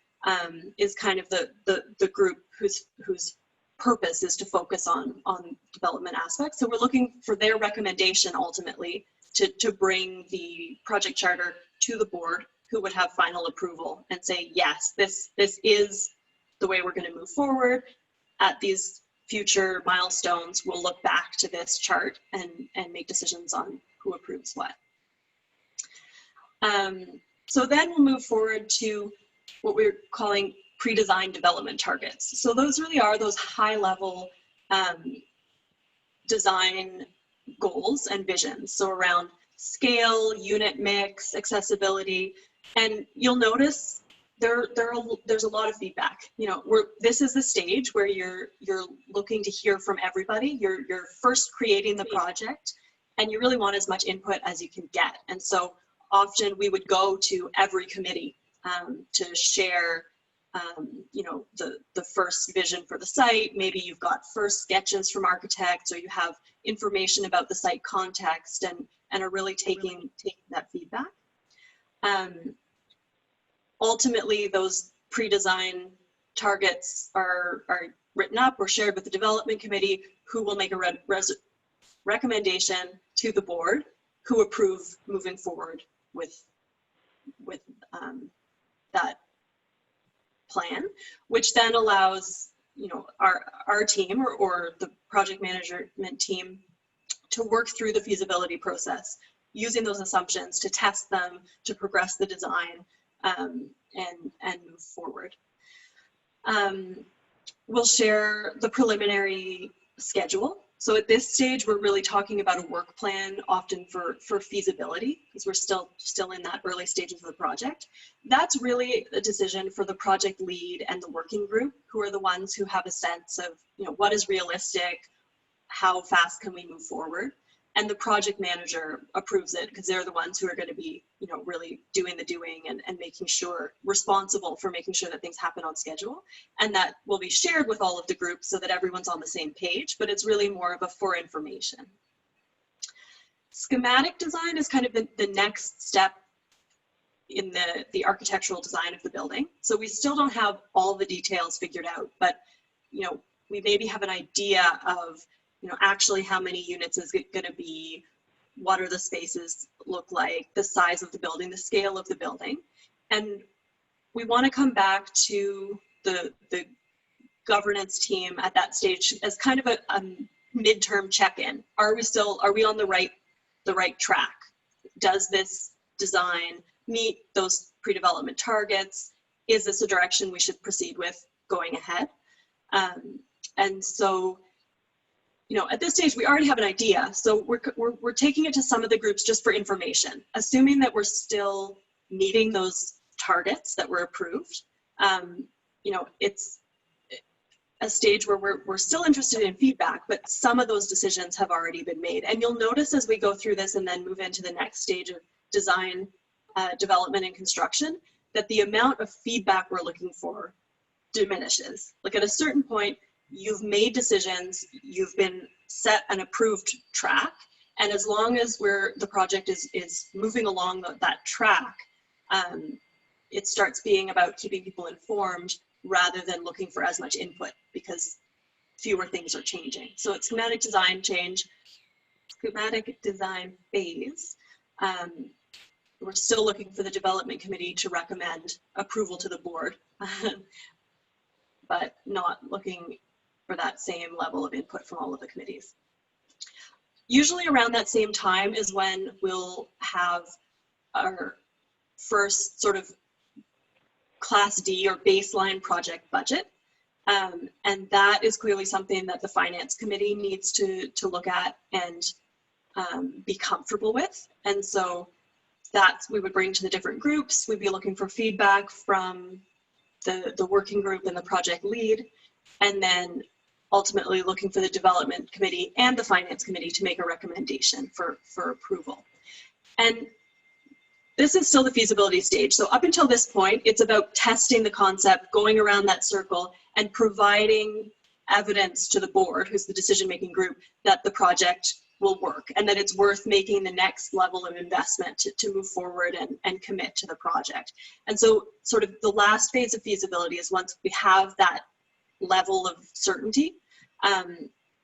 is kind of the group whose purpose is to focus on development aspects. So we're looking for their recommendation ultimately to bring the project charter to the board, who would have final approval and say, yes, this is the way we're going to move forward. At these future milestones, we'll look back to this chart and make decisions on who approves what. So then we'll move forward to what we're calling pre-designed development targets. So those really are those high-level design goals and visions. So around scale, unit mix, accessibility, and you'll notice there's a lot of feedback. This is the stage where you're looking to hear from everybody. You're first creating the project, and you really want as much input as you can get. And so often we would go to every committee to share the first vision for the site. Maybe you've got first sketches from architects, or you have information about the site context, and are really taking that feedback. Ultimately, those pre-design targets are written up or shared with the development committee, who will make a recommendation to the board, who approve moving forward with that plan, which then allows our team or the project management team to work through the feasibility process, using those assumptions to test them, to progress the design, and move forward. We'll share the preliminary schedule. So at this stage, we're really talking about a work plan, often for feasibility, because we're still in that early stages of the project. That's really a decision for the project lead and the working group, who are the ones who have a sense of what is realistic, how fast can we move forward. And the project manager approves it, because they're the ones who are going to be, really doing the doing and making sure, responsible for making sure that things happen on schedule. And that will be shared with all of the groups so that everyone's on the same page, but it's really more of a for information. Schematic design is kind of the next step in the architectural design of the building. So we still don't have all the details figured out, but, we maybe have an idea of actually how many units is it going to be, what are the spaces look like, the size of the building, the scale of the building. And we want to come back to the governance team at that stage as kind of a midterm check-in. Are we on the right track? Does this design meet those pre-development targets? Is this a direction we should proceed with going ahead? And so, at this stage, we already have an idea. So we're taking it to some of the groups just for information, assuming that we're still meeting those targets that were approved. It's a stage where we're still interested in feedback, but some of those decisions have already been made. And you'll notice as we go through this and then move into the next stage of design, development, and construction, that the amount of feedback we're looking for diminishes. Like at a certain point, you've made decisions, you've been set an approved track, And as long as the project is moving along that track, it starts being about keeping people informed rather than looking for as much input, because fewer things are changing. So it's schematic design phase. We're still looking for the development committee to recommend approval to the board, but not looking for that same level of input from all of the committees. Usually around that same time is when we'll have our first sort of Class D or baseline project budget. And that is clearly something that the finance committee needs to look at and be comfortable with. And so that's we would bring to the different groups. We'd be looking for feedback from the working group and the project lead, and then ultimately looking for the development committee and the finance committee to make a recommendation for approval. And this is still the feasibility stage. So up until this point, it's about testing the concept, going around that circle, and providing evidence to the board, who's the decision-making group, that the project will work and that it's worth making the next level of investment to move forward and commit to the project. And so sort of the last phase of feasibility is once we have that level of certainty,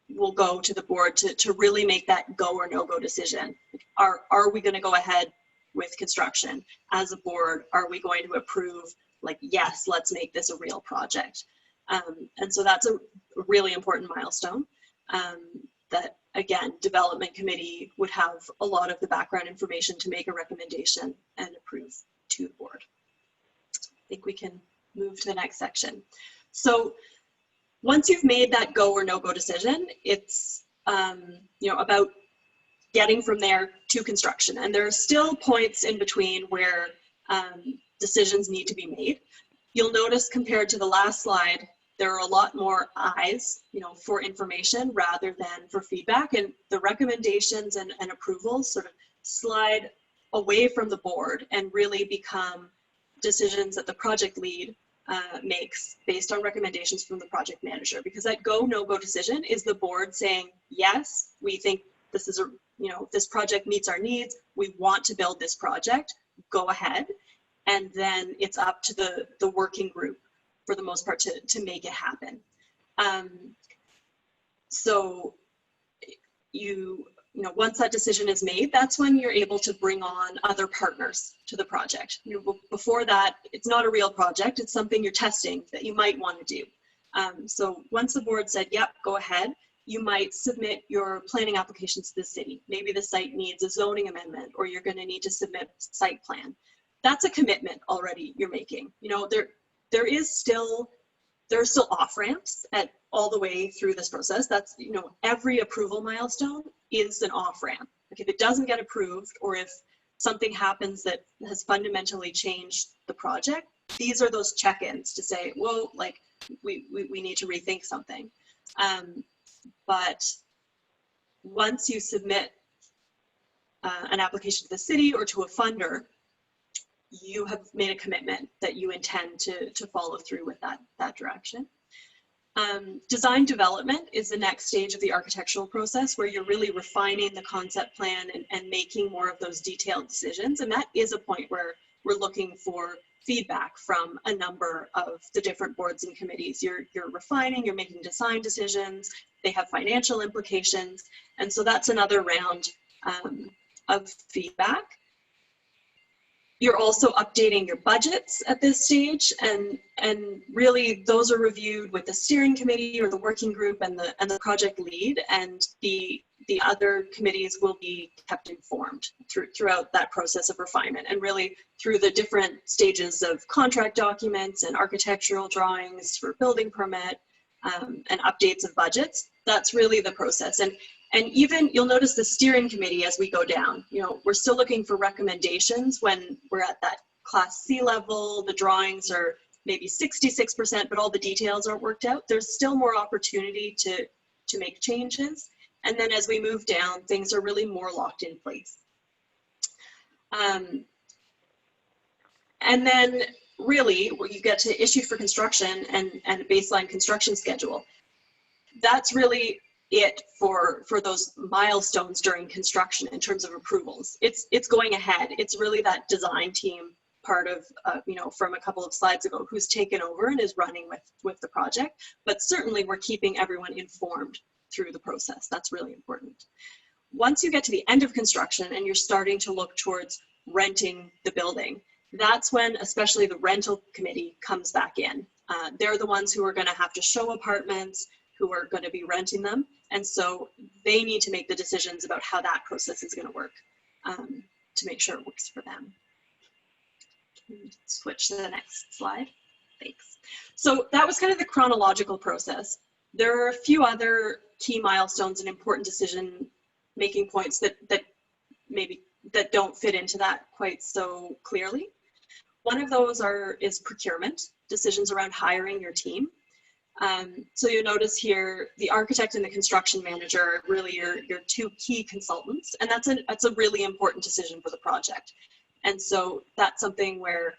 we'll go to the board to really make that go or no-go decision. Are we going to go ahead with construction? As a board, are we going to approve, like, yes, let's make this a real project? And so that's a really important milestone that, again, development committee would have a lot of the background information to make a recommendation and approve to the board. I think we can move to the next section. So once you've made that go or no-go decision, it's about getting from there to construction. And there are still points in between where decisions need to be made. You'll notice compared to the last slide, there are a lot more eyes, for information rather than for feedback. And the recommendations and approvals sort of slide away from the board and really become decisions that the project lead makes based on recommendations from the project manager. Because that go, no-go decision is the board saying, yes, we think this is this project meets our needs. We want to build this project, go ahead. And then it's up to the working group for the most part to make it happen. So once that decision is made, that's when you're able to bring on other partners to the project. Before that, it's not a real project. It's something you're testing that you might want to do. So once the board said, yep, go ahead, you might submit your planning applications to the city. Maybe the site needs a zoning amendment, or you're going to need to submit a site plan. That's a commitment already you're making. There are still off-ramps at all the way through this process. That's, every approval milestone is an off-ramp. Like if it doesn't get approved, or if something happens that has fundamentally changed the project, these are those check-ins to say, whoa, like we need to rethink something. But once you submit an application to the city or to a funder, you have made a commitment that you intend to follow through with that direction. Design development is the next stage of the architectural process, where you're really refining the concept plan and making more of those detailed decisions. And that is a point where we're looking for feedback from a number of the different boards and committees. You're refining, you're making design decisions, they have financial implications. And so that's another round of feedback. You're also updating your budgets at this stage, and really those are reviewed with the steering committee or the working group and the project lead, and the other committees will be kept informed throughout that process of refinement, and really through the different stages of contract documents and architectural drawings for building permit and updates of budgets. That's really the process. And even you'll notice the steering committee as we go down, we're still looking for recommendations when we're at that Class C level. The drawings are maybe 66%, but all the details aren't worked out. There's still more opportunity to make changes. And then as we move down, things are really more locked in place. And then really you get to issue for construction and a baseline construction schedule. That's really it for those milestones during construction in terms of approvals. It's going ahead. It's really that design team part of, you know, from a couple of slides ago, who's taken over and is running with the project. But certainly we're keeping everyone informed through the process. That's really important. Once you get to the end of construction and you're starting to look towards renting the building, that's when especially the rental committee comes back in. They're the ones who are going to have to show apartments, who are going to be renting them. And so they need to make the decisions about how that process is going to work to make sure it works for them. Switch to the next slide. Thanks. So that was kind of the chronological process. There are a few other key milestones and important decision making points that don't fit into that quite so clearly. One of those is procurement, decisions around hiring your team. So you'll notice here, the architect and the construction manager are really your two key consultants, and that's a really important decision for the project. And so that's something where,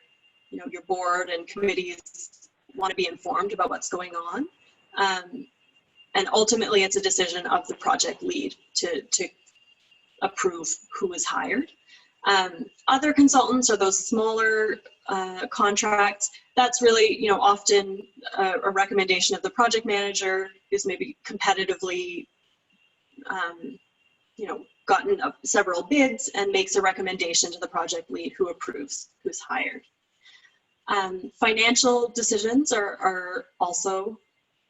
you know, your board and committees want to be informed about what's going on. And ultimately, it's a decision of the project lead to approve who is hired. Other consultants are those smaller contracts. That's really, you know, often a recommendation of the project manager who's maybe competitively, you know, gotten several bids and makes a recommendation to the project lead who approves who's hired. Financial decisions are also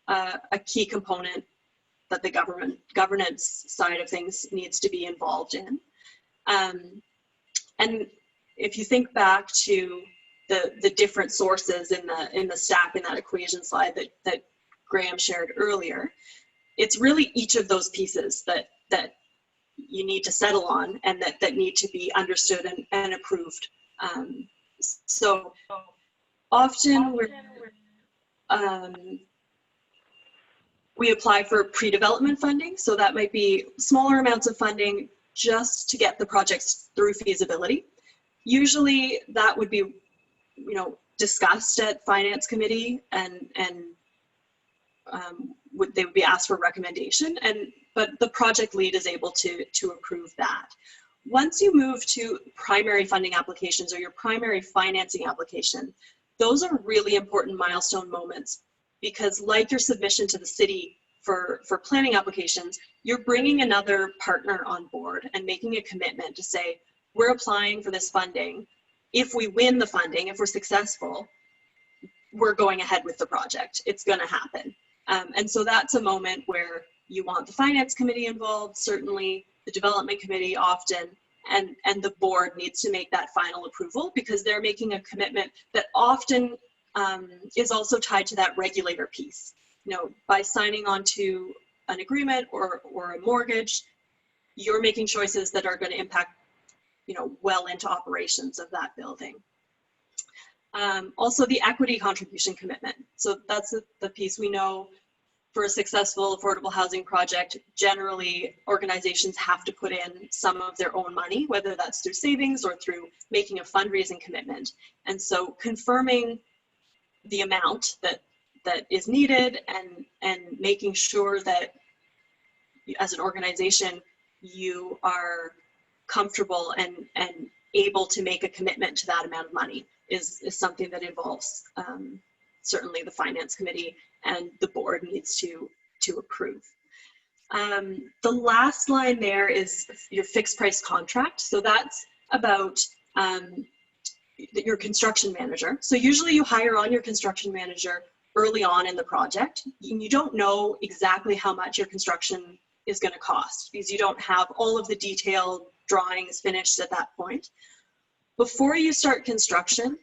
a key component that the governance side of things needs to be involved in. And if you think back to the different sources in the stack in that equation slide that Graham shared earlier, it's really each of those pieces that you need to settle on and that need to be understood and approved. So often we apply for pre-development funding. So that might be smaller amounts of funding just to get the projects through feasibility. Usually that would be, you know, discussed at finance committee and they would be asked for recommendation, but the project lead is able to approve that. Once you move to primary funding applications or your primary financing application, those are really important milestone moments, because like your submission to the city for planning applications, you're bringing another partner on board and making a commitment to say, we're applying for this funding. If we win the funding, if we're successful, we're going ahead with the project. It's going to happen. And so that's a moment where you want the finance committee involved, certainly the development committee often, and the board needs to make that final approval, because they're making a commitment that often is also tied to that regulator piece. You know, by signing on to an agreement or a mortgage, you're making choices that are going to impact, you know, well into operations of that building. Also the equity contribution commitment. So that's the piece we know for a successful affordable housing project. Generally, organizations have to put in some of their own money, whether that's through savings or through making a fundraising commitment. And so confirming the amount that is needed and making sure that as an organization, you are comfortable and able to make a commitment to that amount of money is something that involves certainly the finance committee, and the board needs to approve. The last line there is your fixed price contract. So that's about your construction manager. So usually you hire on your construction manager early on in the project. You don't know exactly how much your construction is going to cost, because you don't have all of the detailed drawings finished at that point. Before you start construction,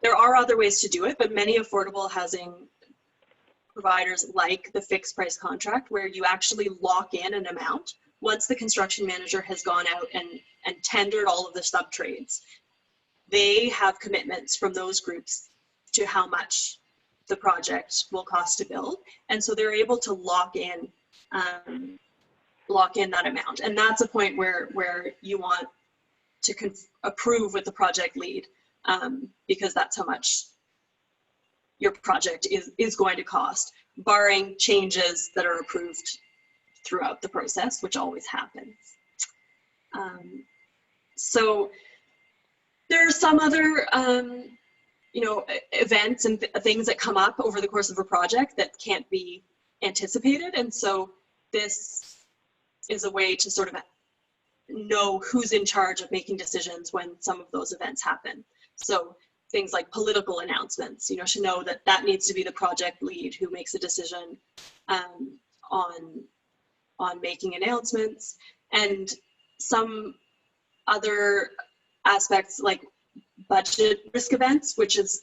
there are other ways to do it, but many affordable housing providers like the fixed price contract, where you actually lock in an amount once the construction manager has gone out and tendered all of the sub trades. They have commitments from those groups to how much the project will cost to build, and so they're able to lock in that amount. And that's a point where you want to approve with the project lead, because that's how much your project is going to cost, barring changes that are approved throughout the process, which always happens. So there are some other you know, events and things that come up over the course of a project that can't be anticipated. And so this is a way to sort of know who's in charge of making decisions when some of those events happen. So things like political announcements, you know, to know that that needs to be the project lead who makes a decision on making announcements, and some other aspects like budget risk events, which is,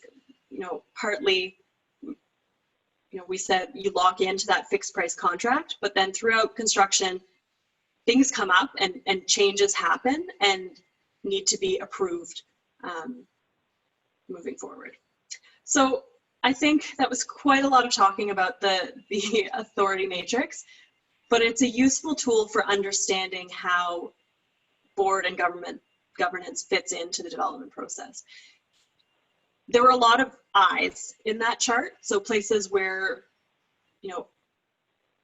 you know, partly, you know, we said you lock into that fixed price contract, but then throughout construction, things come up and changes happen and need to be approved moving forward. So I think that was quite a lot of talking about the authority matrix, but it's a useful tool for understanding how board and governance fits into the development process. There were a lot of eyes in that chart, so places where, you know,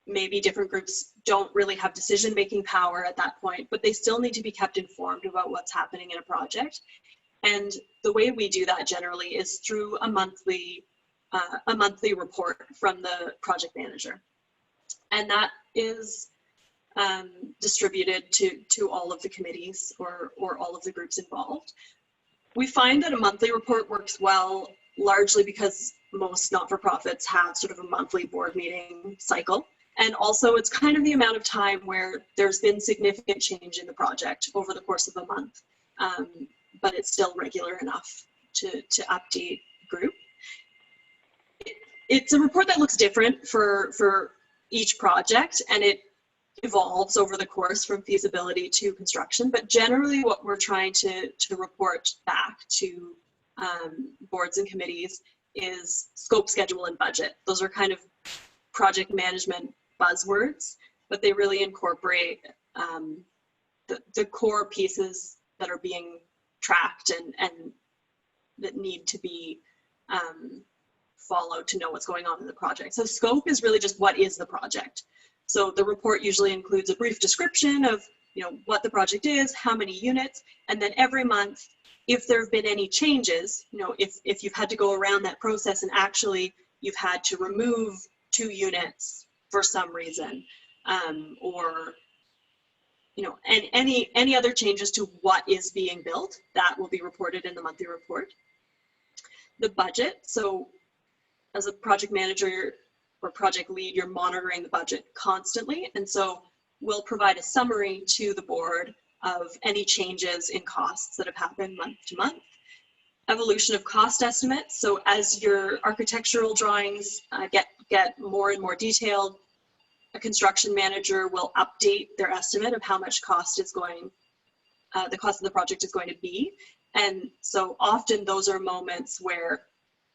maybe different groups don't really have decision-making power at that point, but they still need to be kept informed about what's happening in a project. And the way we do that generally is through a monthly report from the project manager. And that is distributed to all of the committees or all of the groups involved. We find that a monthly report works well, largely because most not-for-profits have sort of a monthly board meeting cycle. And also it's kind of the amount of time where there's been significant change in the project over the course of a month, but it's still regular enough to update group. It's a report that looks different for each project, and it evolves over the course from feasibility to construction, but generally what we're trying to report back to boards and committees is scope, schedule, and budget. Those are kind of project management buzzwords, but they really incorporate the core pieces that are being tracked and that need to be followed to know what's going on in the project. So scope is really just what is the project. So the report usually includes a brief description of, you know, what the project is, how many units, and then every month, if there have been any changes, you know, if you've had to go around that process and actually you've had to remove 2 units for some reason, or, you know, and any other changes to what is being built, that will be reported in the monthly report. The budget, so as a project manager or project lead, you're monitoring the budget constantly. And so we'll provide a summary to the board of any changes in costs that have happened month to month. Evolution of cost estimates. So as your architectural drawings get more and more detailed, a construction manager will update their estimate of how much cost is going, the cost of the project is going to be. And so often those are moments where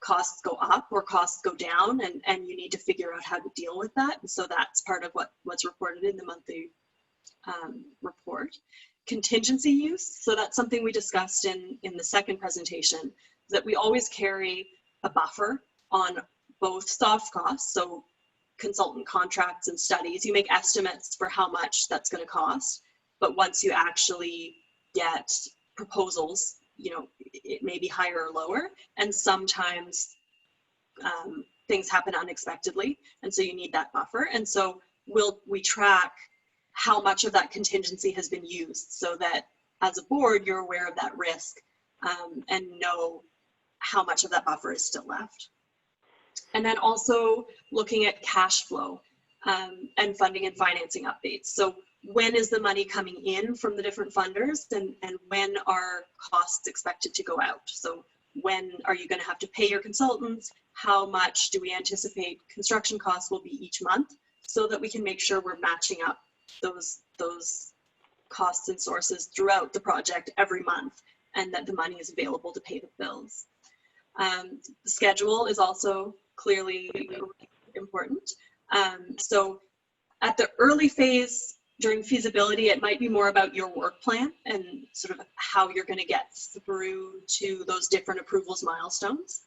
costs go up or costs go down, and you need to figure out how to deal with that. And so that's part of what's reported in the monthly report. Contingency use, so that's something we discussed in the second presentation, that we always carry a buffer on both soft costs, so consultant contracts and studies. You make estimates for how much that's going to cost, but once you actually get proposals, you know, it may be higher or lower, and sometimes things happen unexpectedly, and so you need that buffer. And so we track how much of that contingency has been used, so that as a board you're aware of that risk and know how much of that buffer is still left. And then also looking at cash flow and funding and financing updates. So when is the money coming in from the different funders, and when are costs expected to go out? So when are you going to have to pay your consultants? How much do we anticipate construction costs will be each month, so that we can make sure we're matching up those costs and sources throughout the project every month, and that the money is available to pay the bills. The schedule is also clearly important. So at the early phase, during feasibility, it might be more about your work plan and sort of how you're going to get through to those different approvals milestones.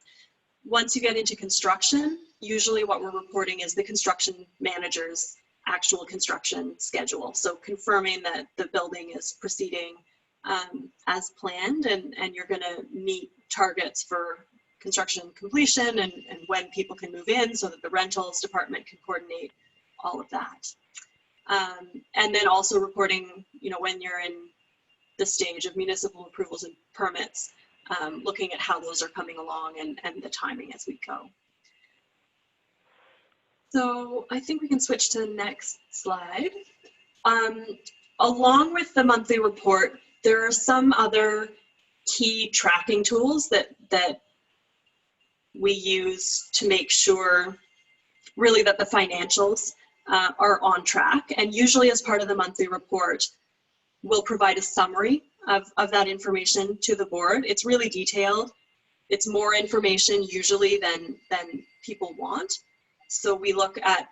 Once you get into construction, usually what we're reporting is the construction manager's actual construction schedule. So confirming that the building is proceeding as planned, and you're going to meet targets for construction completion and when people can move in, so that the rentals department can coordinate all of that. And then also reporting, you know, when you're in the stage of municipal approvals and permits, looking at how those are coming along and the timing as we go. So I think we can switch to the next slide. Along with the monthly report, there are some other key tracking tools that we use to make sure really that the financials are on track. And usually as part of the monthly report, we'll provide a summary of that information to the board. It's really detailed. It's more information usually than people want. So we look at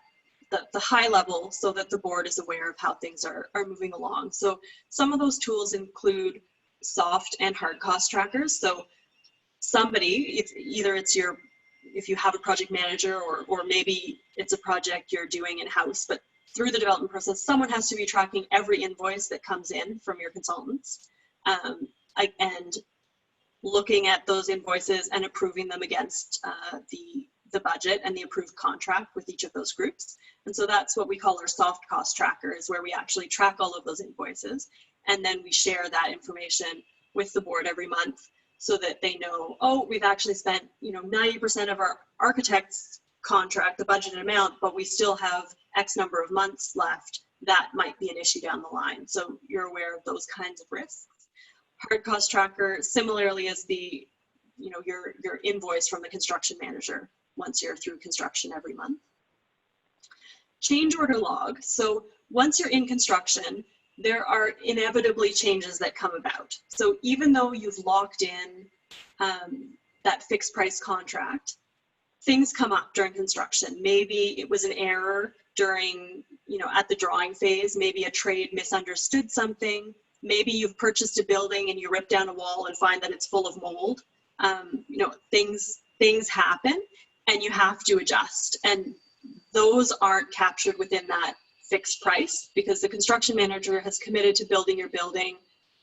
the high level so that the board is aware of how things are moving along. So some of those tools include soft and hard cost trackers. So somebody, if you have a project manager or maybe it's a project you're doing in-house, but through the development process, someone has to be tracking every invoice that comes in from your consultants and looking at those invoices and approving them against the budget and the approved contract with each of those groups. And so that's what we call our soft cost tracker, is where we actually track all of those invoices. And then we share that information with the board every month so that they know, oh, we've actually spent, you know, 90% of our architect's contract, the budgeted amount, but we still have X number of months left. That might be an issue down the line. So you're aware of those kinds of risks. Hard cost tracker, similarly, is the, you know, your invoice from the construction manager once you're through construction every month. Change order log. So once you're in construction, there are inevitably changes that come about. So even though you've locked in that fixed price contract, things come up during construction. Maybe it was an error during, you know, at the drawing phase. Maybe a trade misunderstood something. Maybe you've purchased a building and you rip down a wall and find that it's full of mold. You know, things happen and you have to adjust. And those aren't captured within that fixed price because the construction manager has committed to building your building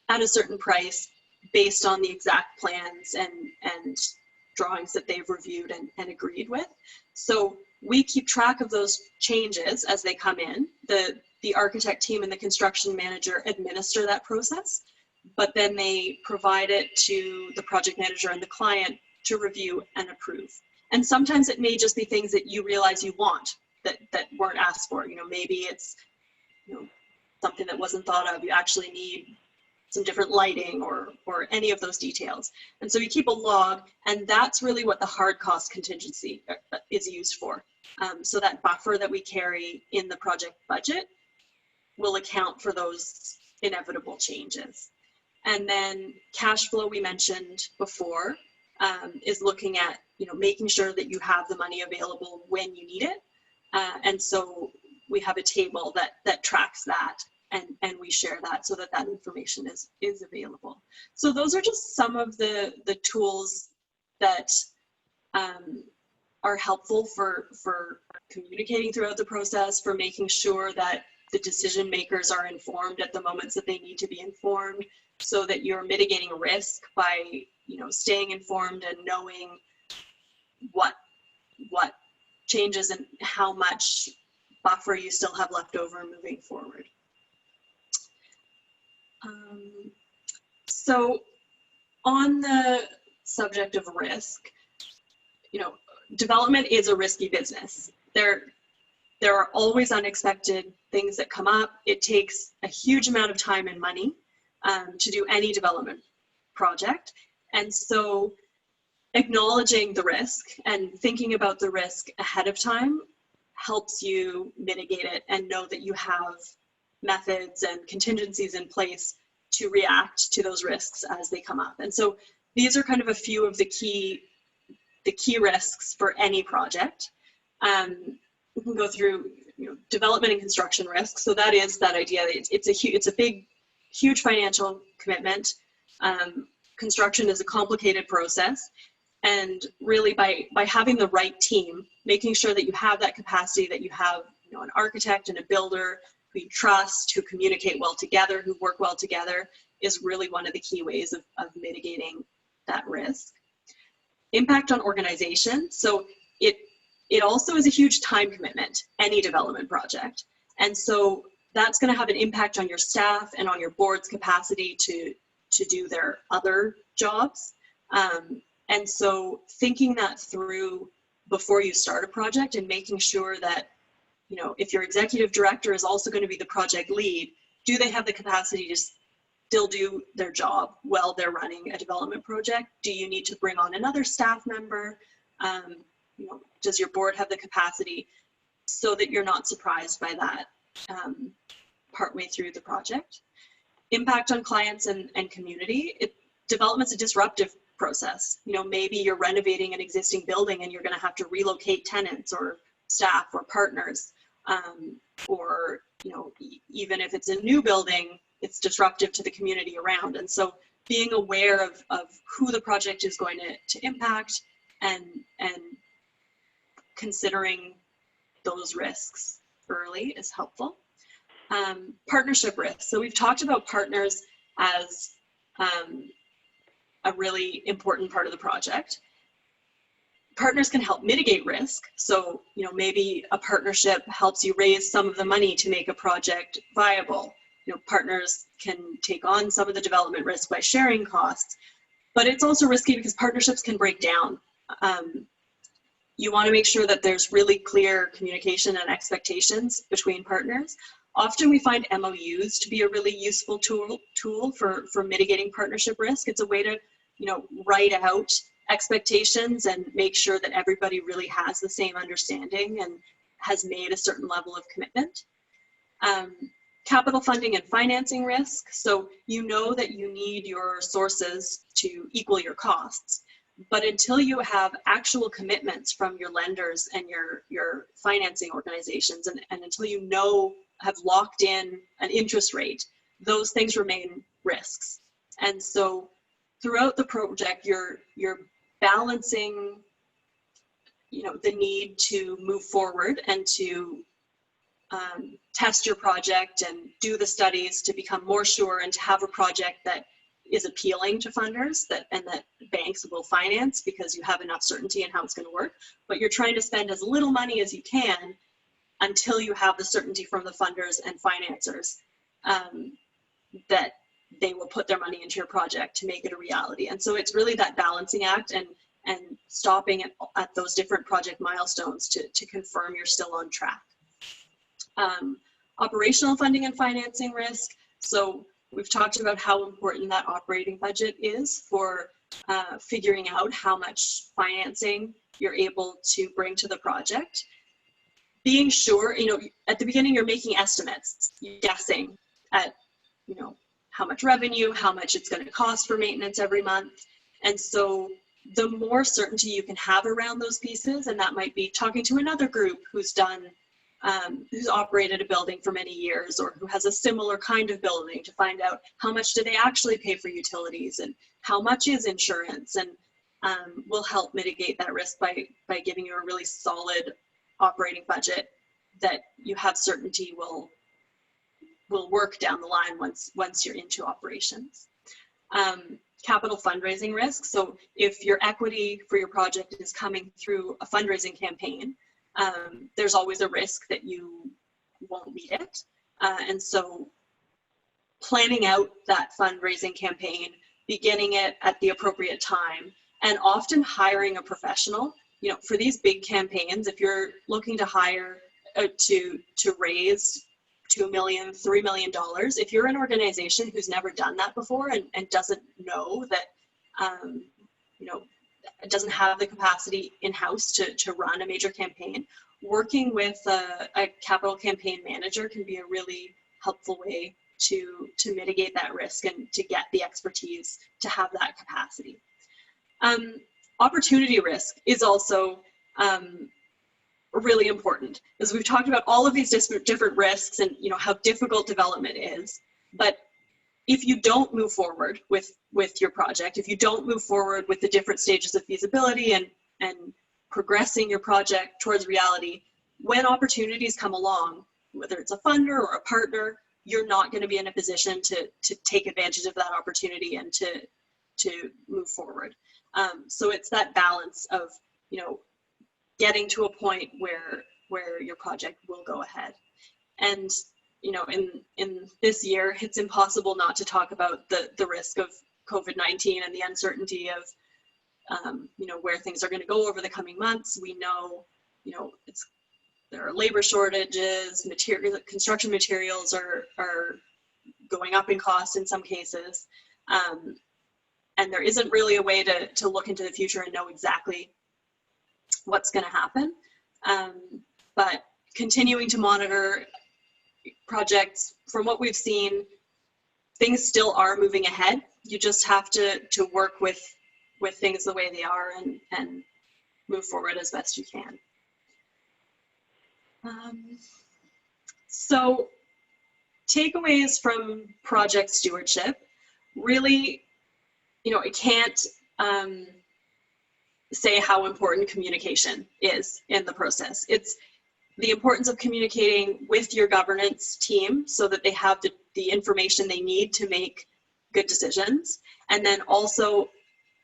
at a certain price based on the exact plans and drawings that they've reviewed and agreed with. So we keep track of those changes as they come in. The architect team and the construction manager administer that process, but then they provide it to the project manager and the client to review and approve. And sometimes it may just be things that you realize you want that weren't asked for. You know, maybe it's, you know, something that wasn't thought of. You actually need some different lighting or any of those details. And so you keep a log, and that's really what the hard cost contingency is used for. So that buffer that we carry in the project budget will account for those inevitable changes. And then cash flow, we mentioned before, is looking at, you know, making sure that you have the money available when you need it. And so we have a table that tracks that, and we share that so that that information is available. So those are just some of the tools that are helpful for communicating throughout the process, for making sure that the decision makers are informed at the moments that they need to be informed, so that you're mitigating risk by, you know, staying informed and knowing what changes and how much buffer you still have left over moving forward. So on the subject of risk, you know, development is a risky business. There are always unexpected things that come up. It takes a huge amount of time and money to do any development project. And so acknowledging the risk and thinking about the risk ahead of time helps you mitigate it and know that you have methods and contingencies in place to react to those risks as they come up. And so these are kind of a few of the key risks for any project. We can go through, you know, development and construction risks. So that is that idea that it's a big, huge financial commitment. Construction is a complicated process, And really by having the right team, making sure that you have that capacity, that you have, you know, an architect and a builder who you trust, who communicate well together, who work well together, is really one of the key ways of mitigating that risk. Impact on organization. So it also is a huge time commitment, any development project. And so that's going to have an impact on your staff and on your board's capacity to do their other jobs. And so thinking that through before you start a project and making sure that, you know, if your executive director is also going to be the project lead, do they have the capacity to still do their job while they're running a development project? Do you need to bring on another staff member? You know, does your board have the capacity so that you're not surprised by that partway through the project? Impact on clients and community. Development's a disruptive process. You know, maybe you're renovating an existing building and you're going to have to relocate tenants or staff or partners, or, you know, even if it's a new building, it's disruptive to the community around. And so being aware of who the project is going to impact and considering those risks early is helpful. Partnership risks. So we've talked about partners as a really important part of the project. Partners can help mitigate risk. So, you know, maybe a partnership helps you raise some of the money to make a project viable. You know, partners can take on some of the development risk by sharing costs, but it's also risky because partnerships can break down. You want to make sure that there's really clear communication and expectations between partners. Often we find MOUs to be a really useful tool for mitigating partnership risk. It's a way to, you know, write out expectations and make sure that everybody really has the same understanding and has made a certain level of commitment. Capital funding and financing risk. So you know that you need your sources to equal your costs, but until you have actual commitments from your lenders and your financing organizations, and until you know, have locked in an interest rate, those things remain risks. And so throughout the project, you're balancing, you know, the need to move forward and to test your project and do the studies to become more sure and to have a project that is appealing to funders and that banks will finance because you have enough certainty in how it's going to work. But you're trying to spend as little money as you can until you have the certainty from the funders and financiers that they will put their money into your project to make it a reality. And so it's really that balancing act and stopping at those different project milestones to confirm you're still on track. Operational funding and financing risk. So we've talked about how important that operating budget is for figuring out how much financing you're able to bring to the project. Being sure, you know, at the beginning you're making estimates, you're guessing at, you know, how much revenue, how much it's going to cost for maintenance every month. And so the more certainty you can have around those pieces, and that might be talking to another group who's operated a building for many years or who has a similar kind of building to find out how much do they actually pay for utilities and how much is insurance, and will help mitigate that risk by giving you a really solid operating budget that you have certainty will work down the line once you're into operations. Capital fundraising risk. So if your equity for your project is coming through a fundraising campaign, there's always a risk that you won't meet it. And so planning out that fundraising campaign, beginning it at the appropriate time, and often hiring a professional. You know, for these big campaigns, if you're looking to hire to raise $2 million, $3 million, if you're an organization who's never done that before and doesn't know that, you know, doesn't have the capacity in-house to run a major campaign, working with a capital campaign manager can be a really helpful way to mitigate that risk and to get the expertise to have that capacity. Opportunity risk is also really important, as we've talked about all of these different risks and, you know, how difficult development is. But if you don't move forward with your project, if you don't move forward with the different stages of feasibility and progressing your project towards reality, when opportunities come along, whether it's a funder or a partner, you're not going to be in a position to take advantage of that opportunity and to move forward. So it's that balance of, you know, getting to a point where your project will go ahead. And, you know, in this year, it's impossible not to talk about the risk of COVID-19 and the uncertainty of, you know, where things are going to go over the coming months. We know, you know, there are labor shortages, construction materials are going up in cost in some cases. And there isn't really a way to look into the future and know exactly what's going to happen. But continuing to monitor projects, from what we've seen, things still are moving ahead. You just have to work with things the way they are and move forward as best you can. So takeaways from project stewardship, really, you know, it can't say how important communication is in the process. It's the importance of communicating with your governance team so that they have the information they need to make good decisions, and then also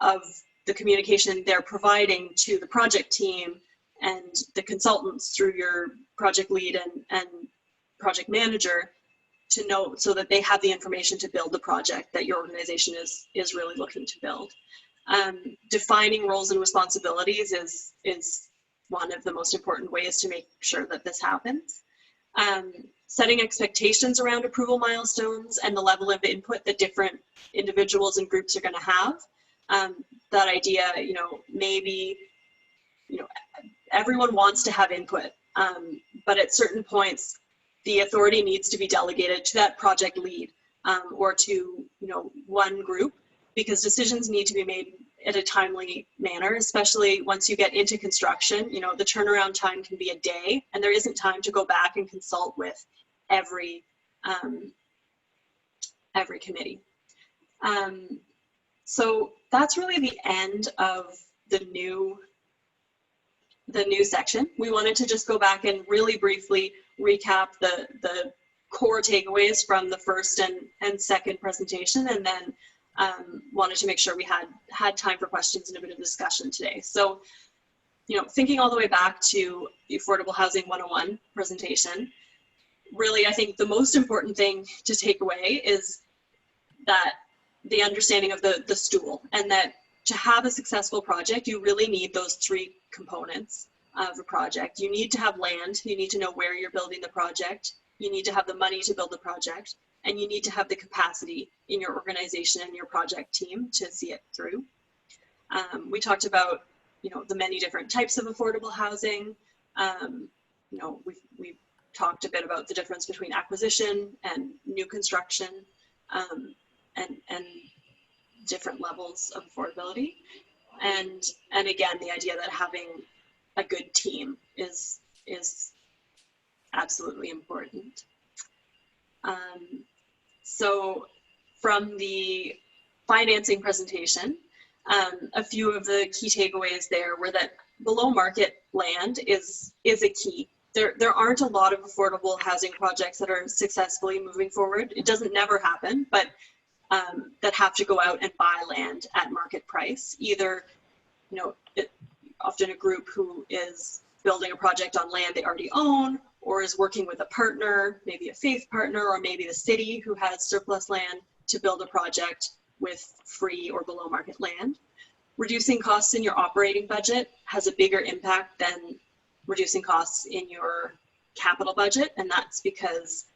of the communication they're providing to the project team and the consultants through your project lead and project manager, to know so that they have the information to build the project that your organization is really looking to build. Defining roles and responsibilities is one of the most important ways to make sure that this happens. Setting expectations around approval milestones and the level of input that different individuals and groups are going to have. That idea, you know, maybe, you know, everyone wants to have input, but at certain points, the authority needs to be delegated to that project lead or to, you know, one group, because decisions need to be made at a timely manner, especially once you get into construction. You know, the turnaround time can be a day, and there isn't time to go back and consult with every committee. So that's really the end of the new section. We wanted to just go back and really briefly recap the core takeaways from the first and second presentation, and then wanted to make sure we had time for questions and a bit of discussion today. So, you know, thinking all the way back to the Affordable Housing 101 presentation, really, I think the most important thing to take away is that the understanding of the stool, and that to have a successful project, you really need those three components of a project. You need to have land, you need to know where you're building the project, you need to have the money to build the project, and you need to have the capacity in your organization and your project team to see it through. We talked about, you know, the many different types of affordable housing. You know, we've talked a bit about the difference between acquisition and new construction, and different levels of affordability. And again, the idea that having a good team is absolutely important. So from the financing presentation, a few of the key takeaways there were that below market land is a key. There aren't a lot of affordable housing projects that are successfully moving forward. It doesn't never happen, but that have to go out and buy land at market price. Either, you know, often a group who is building a project on land they already own, or is working with a partner, maybe a faith partner, or maybe the city who has surplus land to build a project with free or below market land. Reducing costs in your operating budget has a bigger impact than reducing costs in your capital budget, and that's because,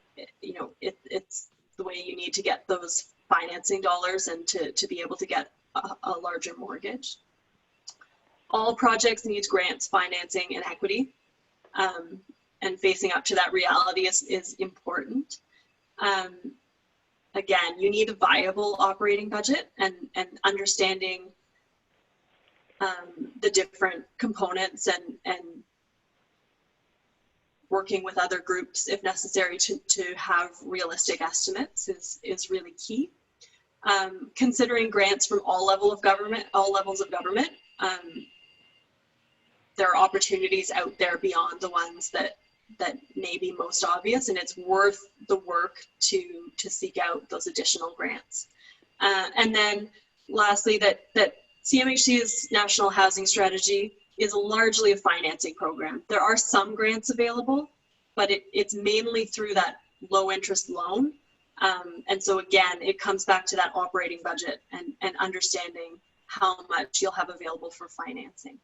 you know, it's the way you need to get those financing dollars and to be able to get a larger mortgage. All projects need grants, financing, and equity, and facing up to that reality is important. Again, you need a viable operating budget, and understanding the different components and working with other groups if necessary to have realistic estimates is really key. Considering grants from all levels of government. There are opportunities out there beyond the ones that may be most obvious, and it's worth the work to seek out those additional grants. And then lastly, that CMHC's National Housing Strategy is largely a financing program. There are some grants available, but it's mainly through that low interest loan. And so again, it comes back to that operating budget and understanding how much you'll have available for financing.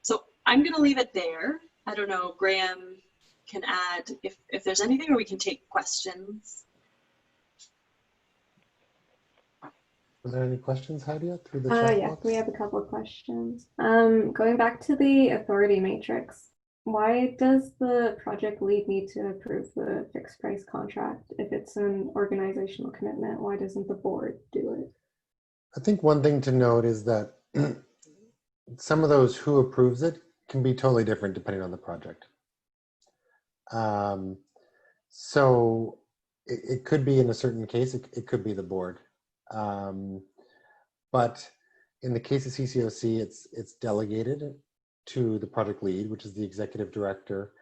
So I'm going to leave it there. I don't know, Graham can add if there's anything, or we can take questions. Were there any questions, Hadia, through the chat Yeah, box? we have a couple of questions. Going back to the authority matrix, why does the project lead need to approve the fixed price contract if it's an organizational commitment? Why doesn't the board do it? I think one thing to note is that some of those who approves it can be totally different depending on the project. So it could be in a certain case, it could be the board. But in the case of CCOC, it's delegated to the project lead, which is the executive director.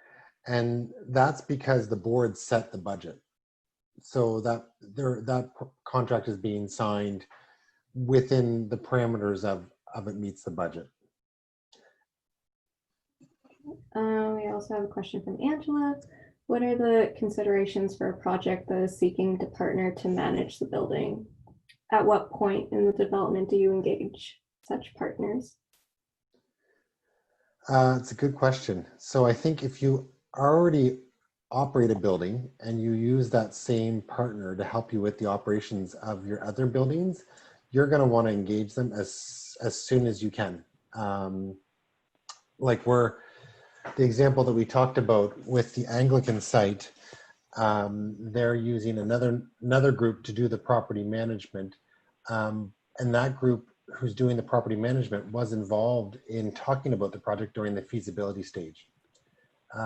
And that's because the board set the budget. So that contract is being signed within the parameters of it meets the budget. We also have a question from Angela. What are the considerations for a project that is seeking to partner to manage the building? At what point in the development do you engage such partners? It's a good question. So I think if you already operate a building and you use that same partner to help you with the operations of your other buildings, you're going to want to engage them as soon as you can. Like the example that we talked about with the Anglican site, they're using another group to do the property management. And that group who's doing the property management was involved in talking about the project during the feasibility stage.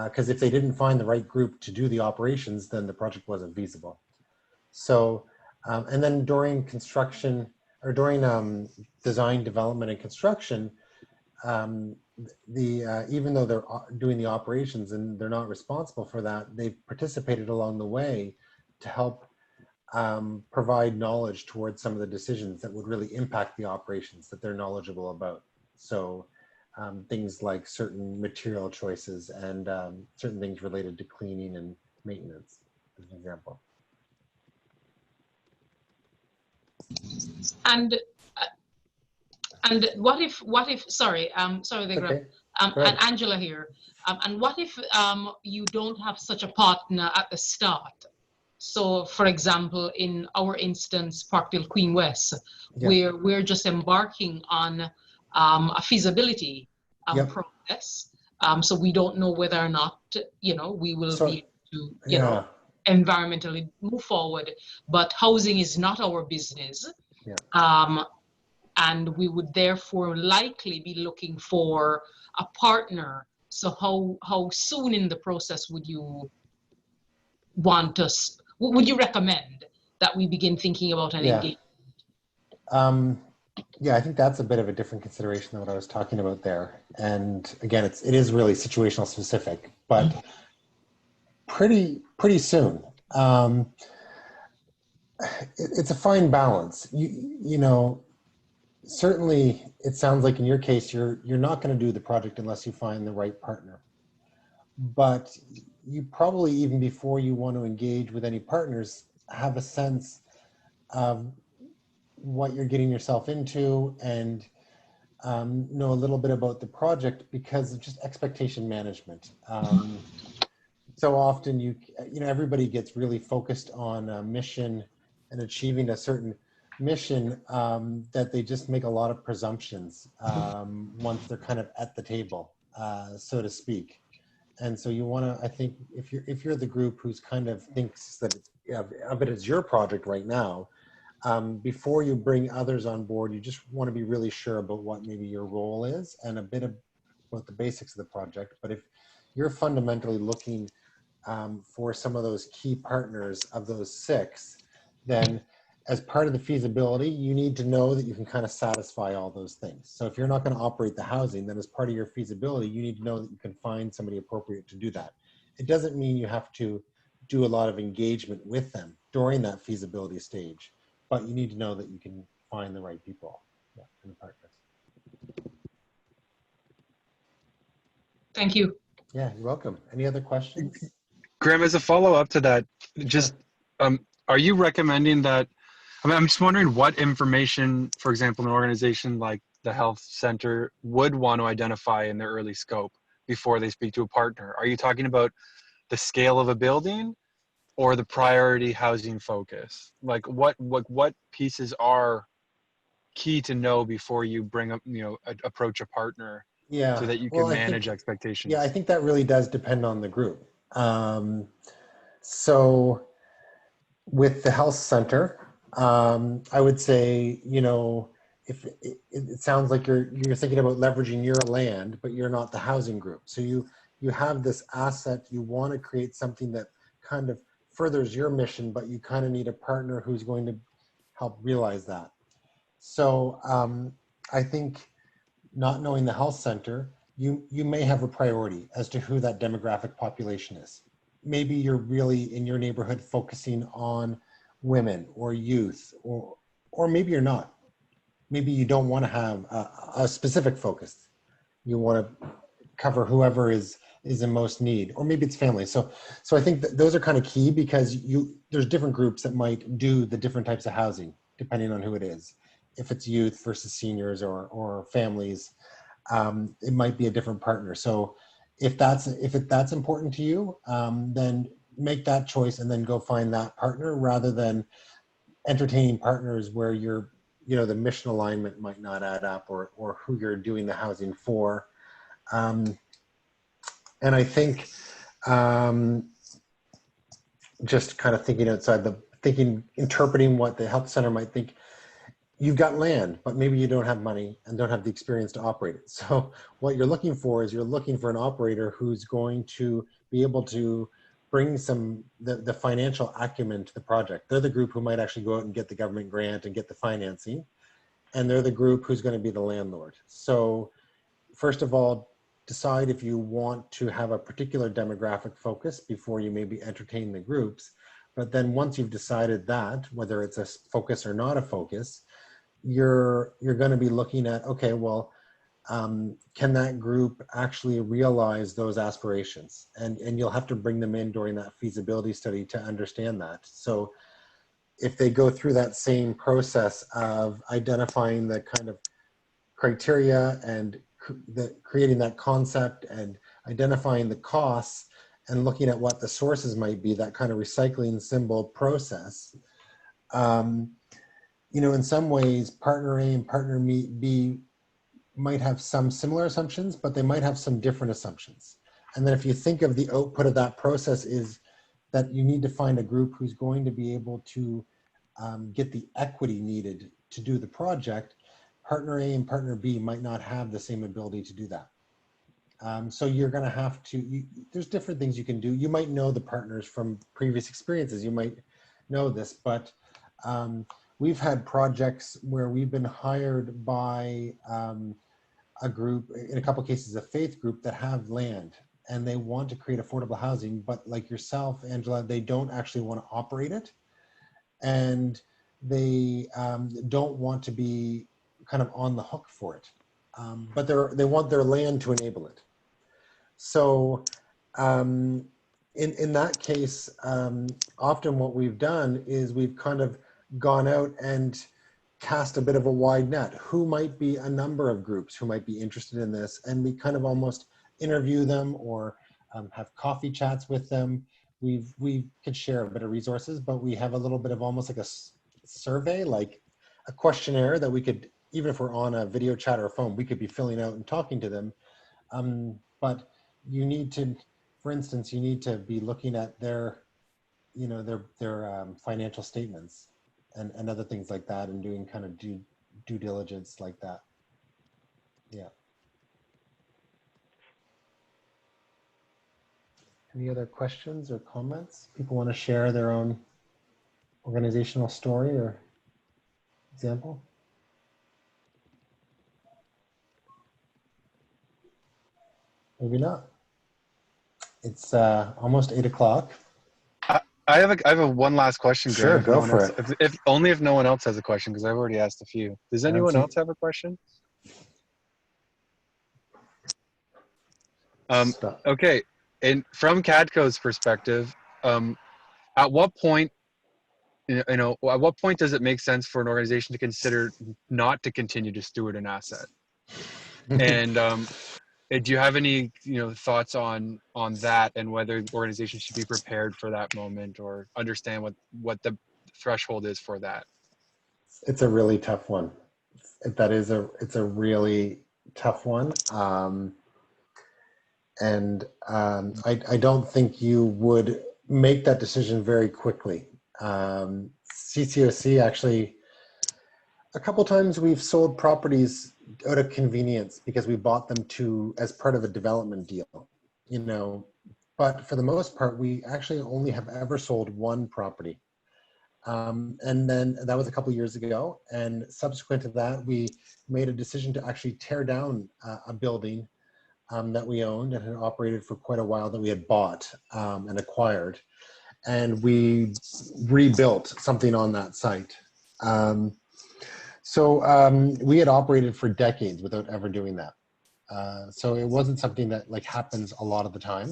Because if they didn't find the right group to do the operations, then the project wasn't feasible. So, and then during construction, or during design, development, and construction, even though they're doing the operations and they're not responsible for that, they've participated along the way to help provide knowledge towards some of the decisions that would really impact the operations that they're knowledgeable about. So things like certain material choices and certain things related to cleaning and maintenance, as an example. And what if sorry, Okay. and Angela here, and what if you don't have such a partner at the start? So for example, in our instance, Parkdale Queen West, where we're just embarking on a feasibility process. So we don't know whether or not, we will be able to, environmentally move forward, but housing is not our business. And we would therefore likely be looking for a partner. So how soon in the process would you want us, would you recommend that we begin thinking about an engagement? Yeah, I think that's a bit of a different consideration than what I was talking about there. And again, it is really situational specific, but pretty soon. It's a fine balance. You know, certainly it sounds like in your case, you're not going to do the project unless you find the right partner. But you probably, even before you want to engage with any partners, have a sense of what you're getting yourself into and know a little bit about the project because of just expectation management. So often you know, everybody gets really focused on a mission and achieving a certain mission that they just make a lot of presumptions once they're kind of at the table, so to speak. And so you want to, I think, if you're the group who's kind of thinks that of it as your project right now, before you bring others on board, you just want to be really sure about what maybe your role is and a bit about the basics of the project. But if you're fundamentally looking for some of those key partners of those 6, then as part of the feasibility, you need to know that you can kind of satisfy all those things. So if you're not going to operate the housing, then as part of your feasibility, you need to know that you can find somebody appropriate to do that. It doesn't mean you have to do a lot of engagement with them during that feasibility stage, but you need to know that you can find the right people, yeah, and the partners. Thank you. Yeah, you're welcome. Any other questions? Graham, as a follow-up to that, just Sure. are you recommending that, I mean, I'm just wondering what information, for example, an organization like the health center would want to identify in their early scope before they speak to a partner? Are you talking about the scale of a building or the priority housing focus? Like what pieces are key to know before you bring up, approach a partner so Yeah, that you well, can manage I expectations? think that really does depend on the group. So with the health center, I would say, if it sounds like you're thinking about leveraging your land, but you're not the housing group. So you have this asset, you want to create something that kind of furthers your mission, but you kind of need a partner who's going to help realize that. So I think not knowing the health center, you may have a priority as to who that demographic population is. Maybe you're really in your neighborhood focusing on women or youth, or maybe you're not. Maybe you don't want to have a specific focus. You want to cover whoever is in most need, or maybe it's family. So I think that those are kind of key, because there's different groups that might do the different types of housing depending on who it is. If it's youth versus seniors or families, it might be a different partner. So if that's important to you, then make that choice and then go find that partner, rather than entertaining partners where the mission alignment might not add up, or who you're doing the housing for. And I think just kind of thinking outside interpreting what the health center might think. You've got land, but maybe you don't have money and don't have the experience to operate it. So what you're looking for is an operator who's going to be able to bring the financial acumen to the project. They're the group who might actually go out and get the government grant and get the financing. And they're the group who's going to be the landlord. So first of all, decide if you want to have a particular demographic focus before you maybe entertain the groups. But then once you've decided that, whether it's a focus or not a focus, you're going to be looking at, okay, well, can that group actually realize those aspirations? And you'll have to bring them in during that feasibility study to understand that. So if they go through that same process of identifying the kind of criteria and creating that concept and identifying the costs and looking at what the sources might be, that kind of recycling symbol process, in some ways, partner A and partner B might have some similar assumptions, but they might have some different assumptions. And then if you think of the output of that process is that you need to find a group who's going to be able to get the equity needed to do the project, partner A and partner B might not have the same ability to do that. So you're going to have to, there's different things you can do. You might know the partners from previous experiences. You might know this, but we've had projects where we've been hired by a group, in a couple of cases, a faith group that have land and they want to create affordable housing, but like yourself, Angela, they don't actually want to operate it. And they don't want to be kind of on the hook for it. But they want their land to enable it. So in that case, often what we've done is we've kind of gone out and cast a bit of a wide net. Who might be a number of groups who might be interested in this? And we kind of almost interview them or have coffee chats with them. We could share a bit of resources, but we have a little bit of almost like a survey, like a questionnaire that we could, even if we're on a video chat or a phone, we could be filling out and talking to them. But you need to, for instance, you need to be looking at their financial statements and other things like that, and doing kind of due diligence like that. Yeah. Any other questions or comments? People want to share their own organizational story or example? Maybe not. It's almost 8 o'clock. I have a one last question, Graham. Sure, If go no one for else, it. if only if no one else has a question, because I've already asked a few. Does anyone Nancy? else have a question? Stop. Okay, and from CADCO's perspective, at what point, at what point does it make sense for an organization to consider not to continue to steward an asset? And do you have any thoughts on that, and whether organizations should be prepared for that moment or understand what the threshold is for that? It's a really tough one. It's a really tough one. I don't think you would make that decision very quickly. CCOC actually, a couple times we've sold properties out of convenience because we bought them as part of a development deal, but for the most part, we actually only have ever sold one property. And then that was a couple years ago. And subsequent to that, we made a decision to actually tear down a building that we owned and had operated for quite a while, that we had bought and acquired. And we rebuilt something on that site. So we had operated for decades without ever doing that. So it wasn't something that happens a lot of the time.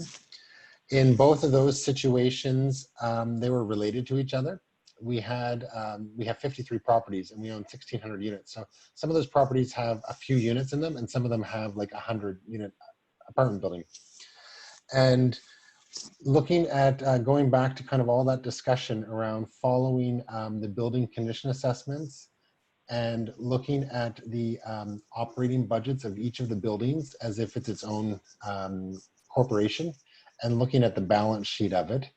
In both of those situations, they were related to each other. We have 53 properties and we own 1,600 units. So some of those properties have a few units in them, and some of them have 100-unit apartment building. And looking at going back to kind of all that discussion around following the building condition assessments and looking at the operating budgets of each of the buildings as if it's its own corporation, and looking at the balance sheet of it,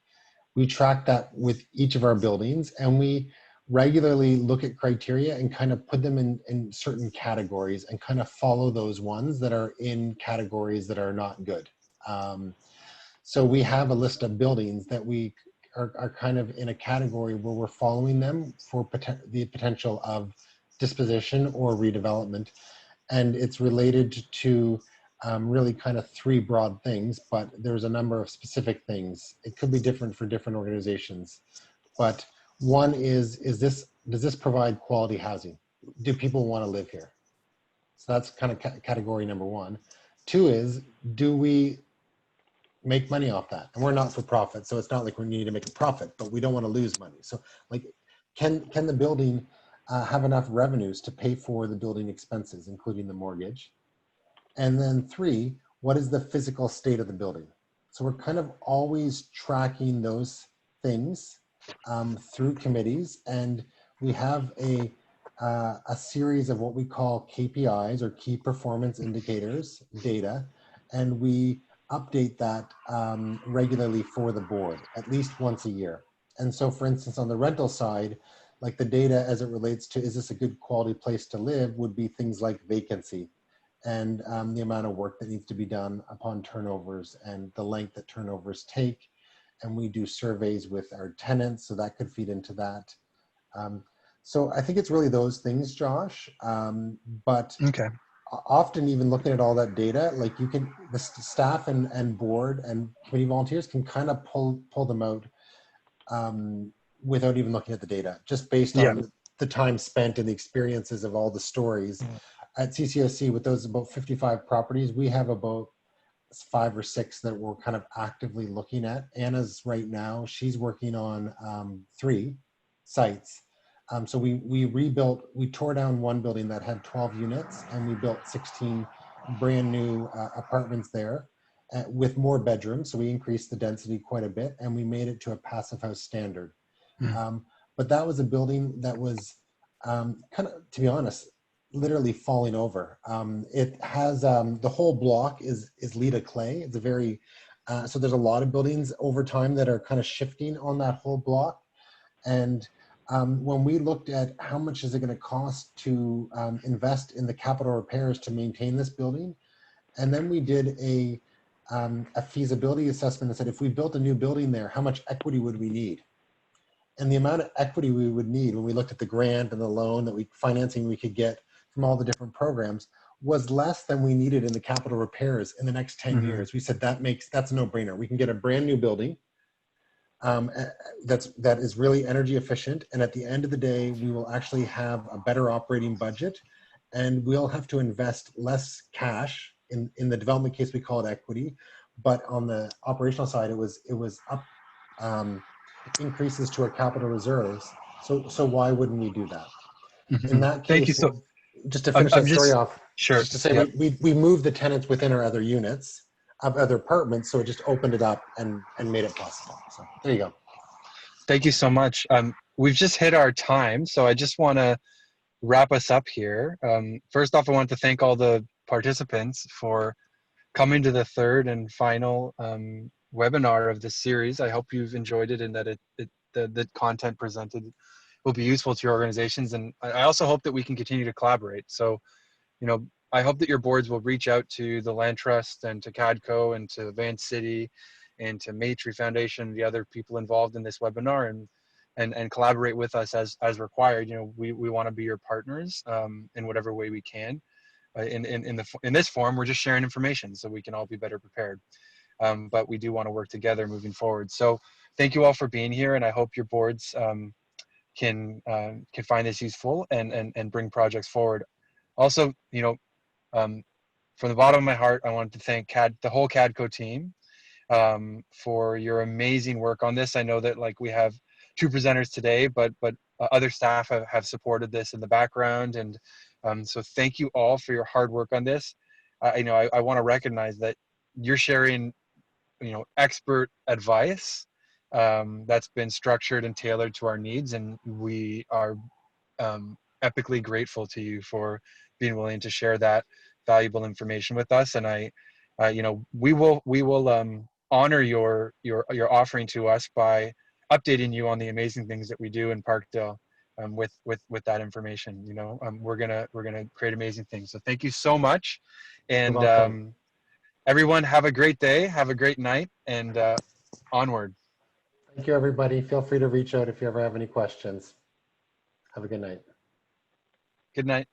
we track that with each of our buildings, and we regularly look at criteria and kind of put them in certain categories and kind of follow those ones that are in categories that are not good. So we have a list of buildings that we are kind of in a category where we're following them for the potential of disposition or redevelopment. And it's related to really kind of three broad things, but there's a number of specific things. It could be different for different organizations. But one is does this provide quality housing? Do people want to live here? So that's kind of category number one. Two is, do we make money off that? And we're not for profit, so it's not like we need to make a profit, but we don't want to lose money. So can the building have enough revenues to pay for the building expenses, including the mortgage? And then three, what is the physical state of the building? So we're kind of always tracking those things through committees, and we have a series of what we call KPIs, or key performance indicators data, and we update that regularly for the board, at least once a year. And so, for instance, on the rental side, the data as it relates to, is this a good quality place to live, would be things like vacancy, and the amount of work that needs to be done upon turnovers and the length that turnovers take. And we do surveys with our tenants, so that could feed into that. So I think it's really those things, Josh. But Okay. often, even looking at all that data, the staff and board and committee volunteers can kind of pull them out without even looking at the data, just based on the time spent and the experiences of all the stories. At CCOC, with those about 55 properties, we have about 5 or 6 that we're kind of actively looking at. Anna's right now, she's working on 3 sites. So we tore down one building that had 12 units, and we built 16 brand new apartments there with more bedrooms. So we increased the density quite a bit, and we made it to a passive house standard. But that was a building that was kind of, to be honest, literally falling over. It has the whole block is Lita clay. It's a very so there's a lot of buildings over time that are kind of shifting on that whole block. And when we looked at how much is it going to cost to invest in the capital repairs to maintain this building, and then we did a a feasibility assessment and said, if we built a new building there, how much equity would we need? And the amount of equity we would need when we looked at the grant and the loan that financing we could get from all the different programs was less than we needed in the capital repairs in the next 10 years. We said that's a no-brainer. We can get a brand new building that is really energy efficient, and at the end of the day, we will actually have a better operating budget, and we'll have to invest less cash. In the development case, we call it equity, but on the operational side, it was up increases to our capital reserves. So why wouldn't we do that? In that Thank you. case, So just to finish that story off, sure. Just to say we moved the tenants within our other units of other apartments, so it just opened it up and made it possible. So there you go. Thank you so much. We've just hit our time, so I just want to wrap us up here. First off, I want to thank all the participants for coming to the third and final webinar of this series. I hope you've enjoyed it and that the content presented will be useful to your organizations. And I also hope that we can continue to collaborate. So, you know, I hope that your boards will reach out to the Land Trust and to CADCO and to Van City and to Maitrey Foundation, the other people involved in this webinar, and collaborate with us as required. You know, we want to be your partners in whatever way we can. In this forum, we're just sharing information so we can all be better prepared. But we do want to work together moving forward. So thank you all for being here, and I hope your boards can find this useful and bring projects forward. Also, you know, from the bottom of my heart, I wanted to thank the whole CADCO team for your amazing work on this. I know that like we have 2 presenters today, but other staff have supported this in the background, and so thank you all for your hard work on this. You know, I want to recognize that you're sharing, you know, expert advice that's been structured and tailored to our needs, and we are epically grateful to you for being willing to share that valuable information with us. And you know, we will honor your offering to us by updating you on the amazing things that we do in Parkdale with that information. You know, we're gonna create amazing things. So thank you so much, and everyone have a great day, have a great night, and onward. Thank you, everybody. Feel free to reach out if you ever have any questions. Have a good night. Good night.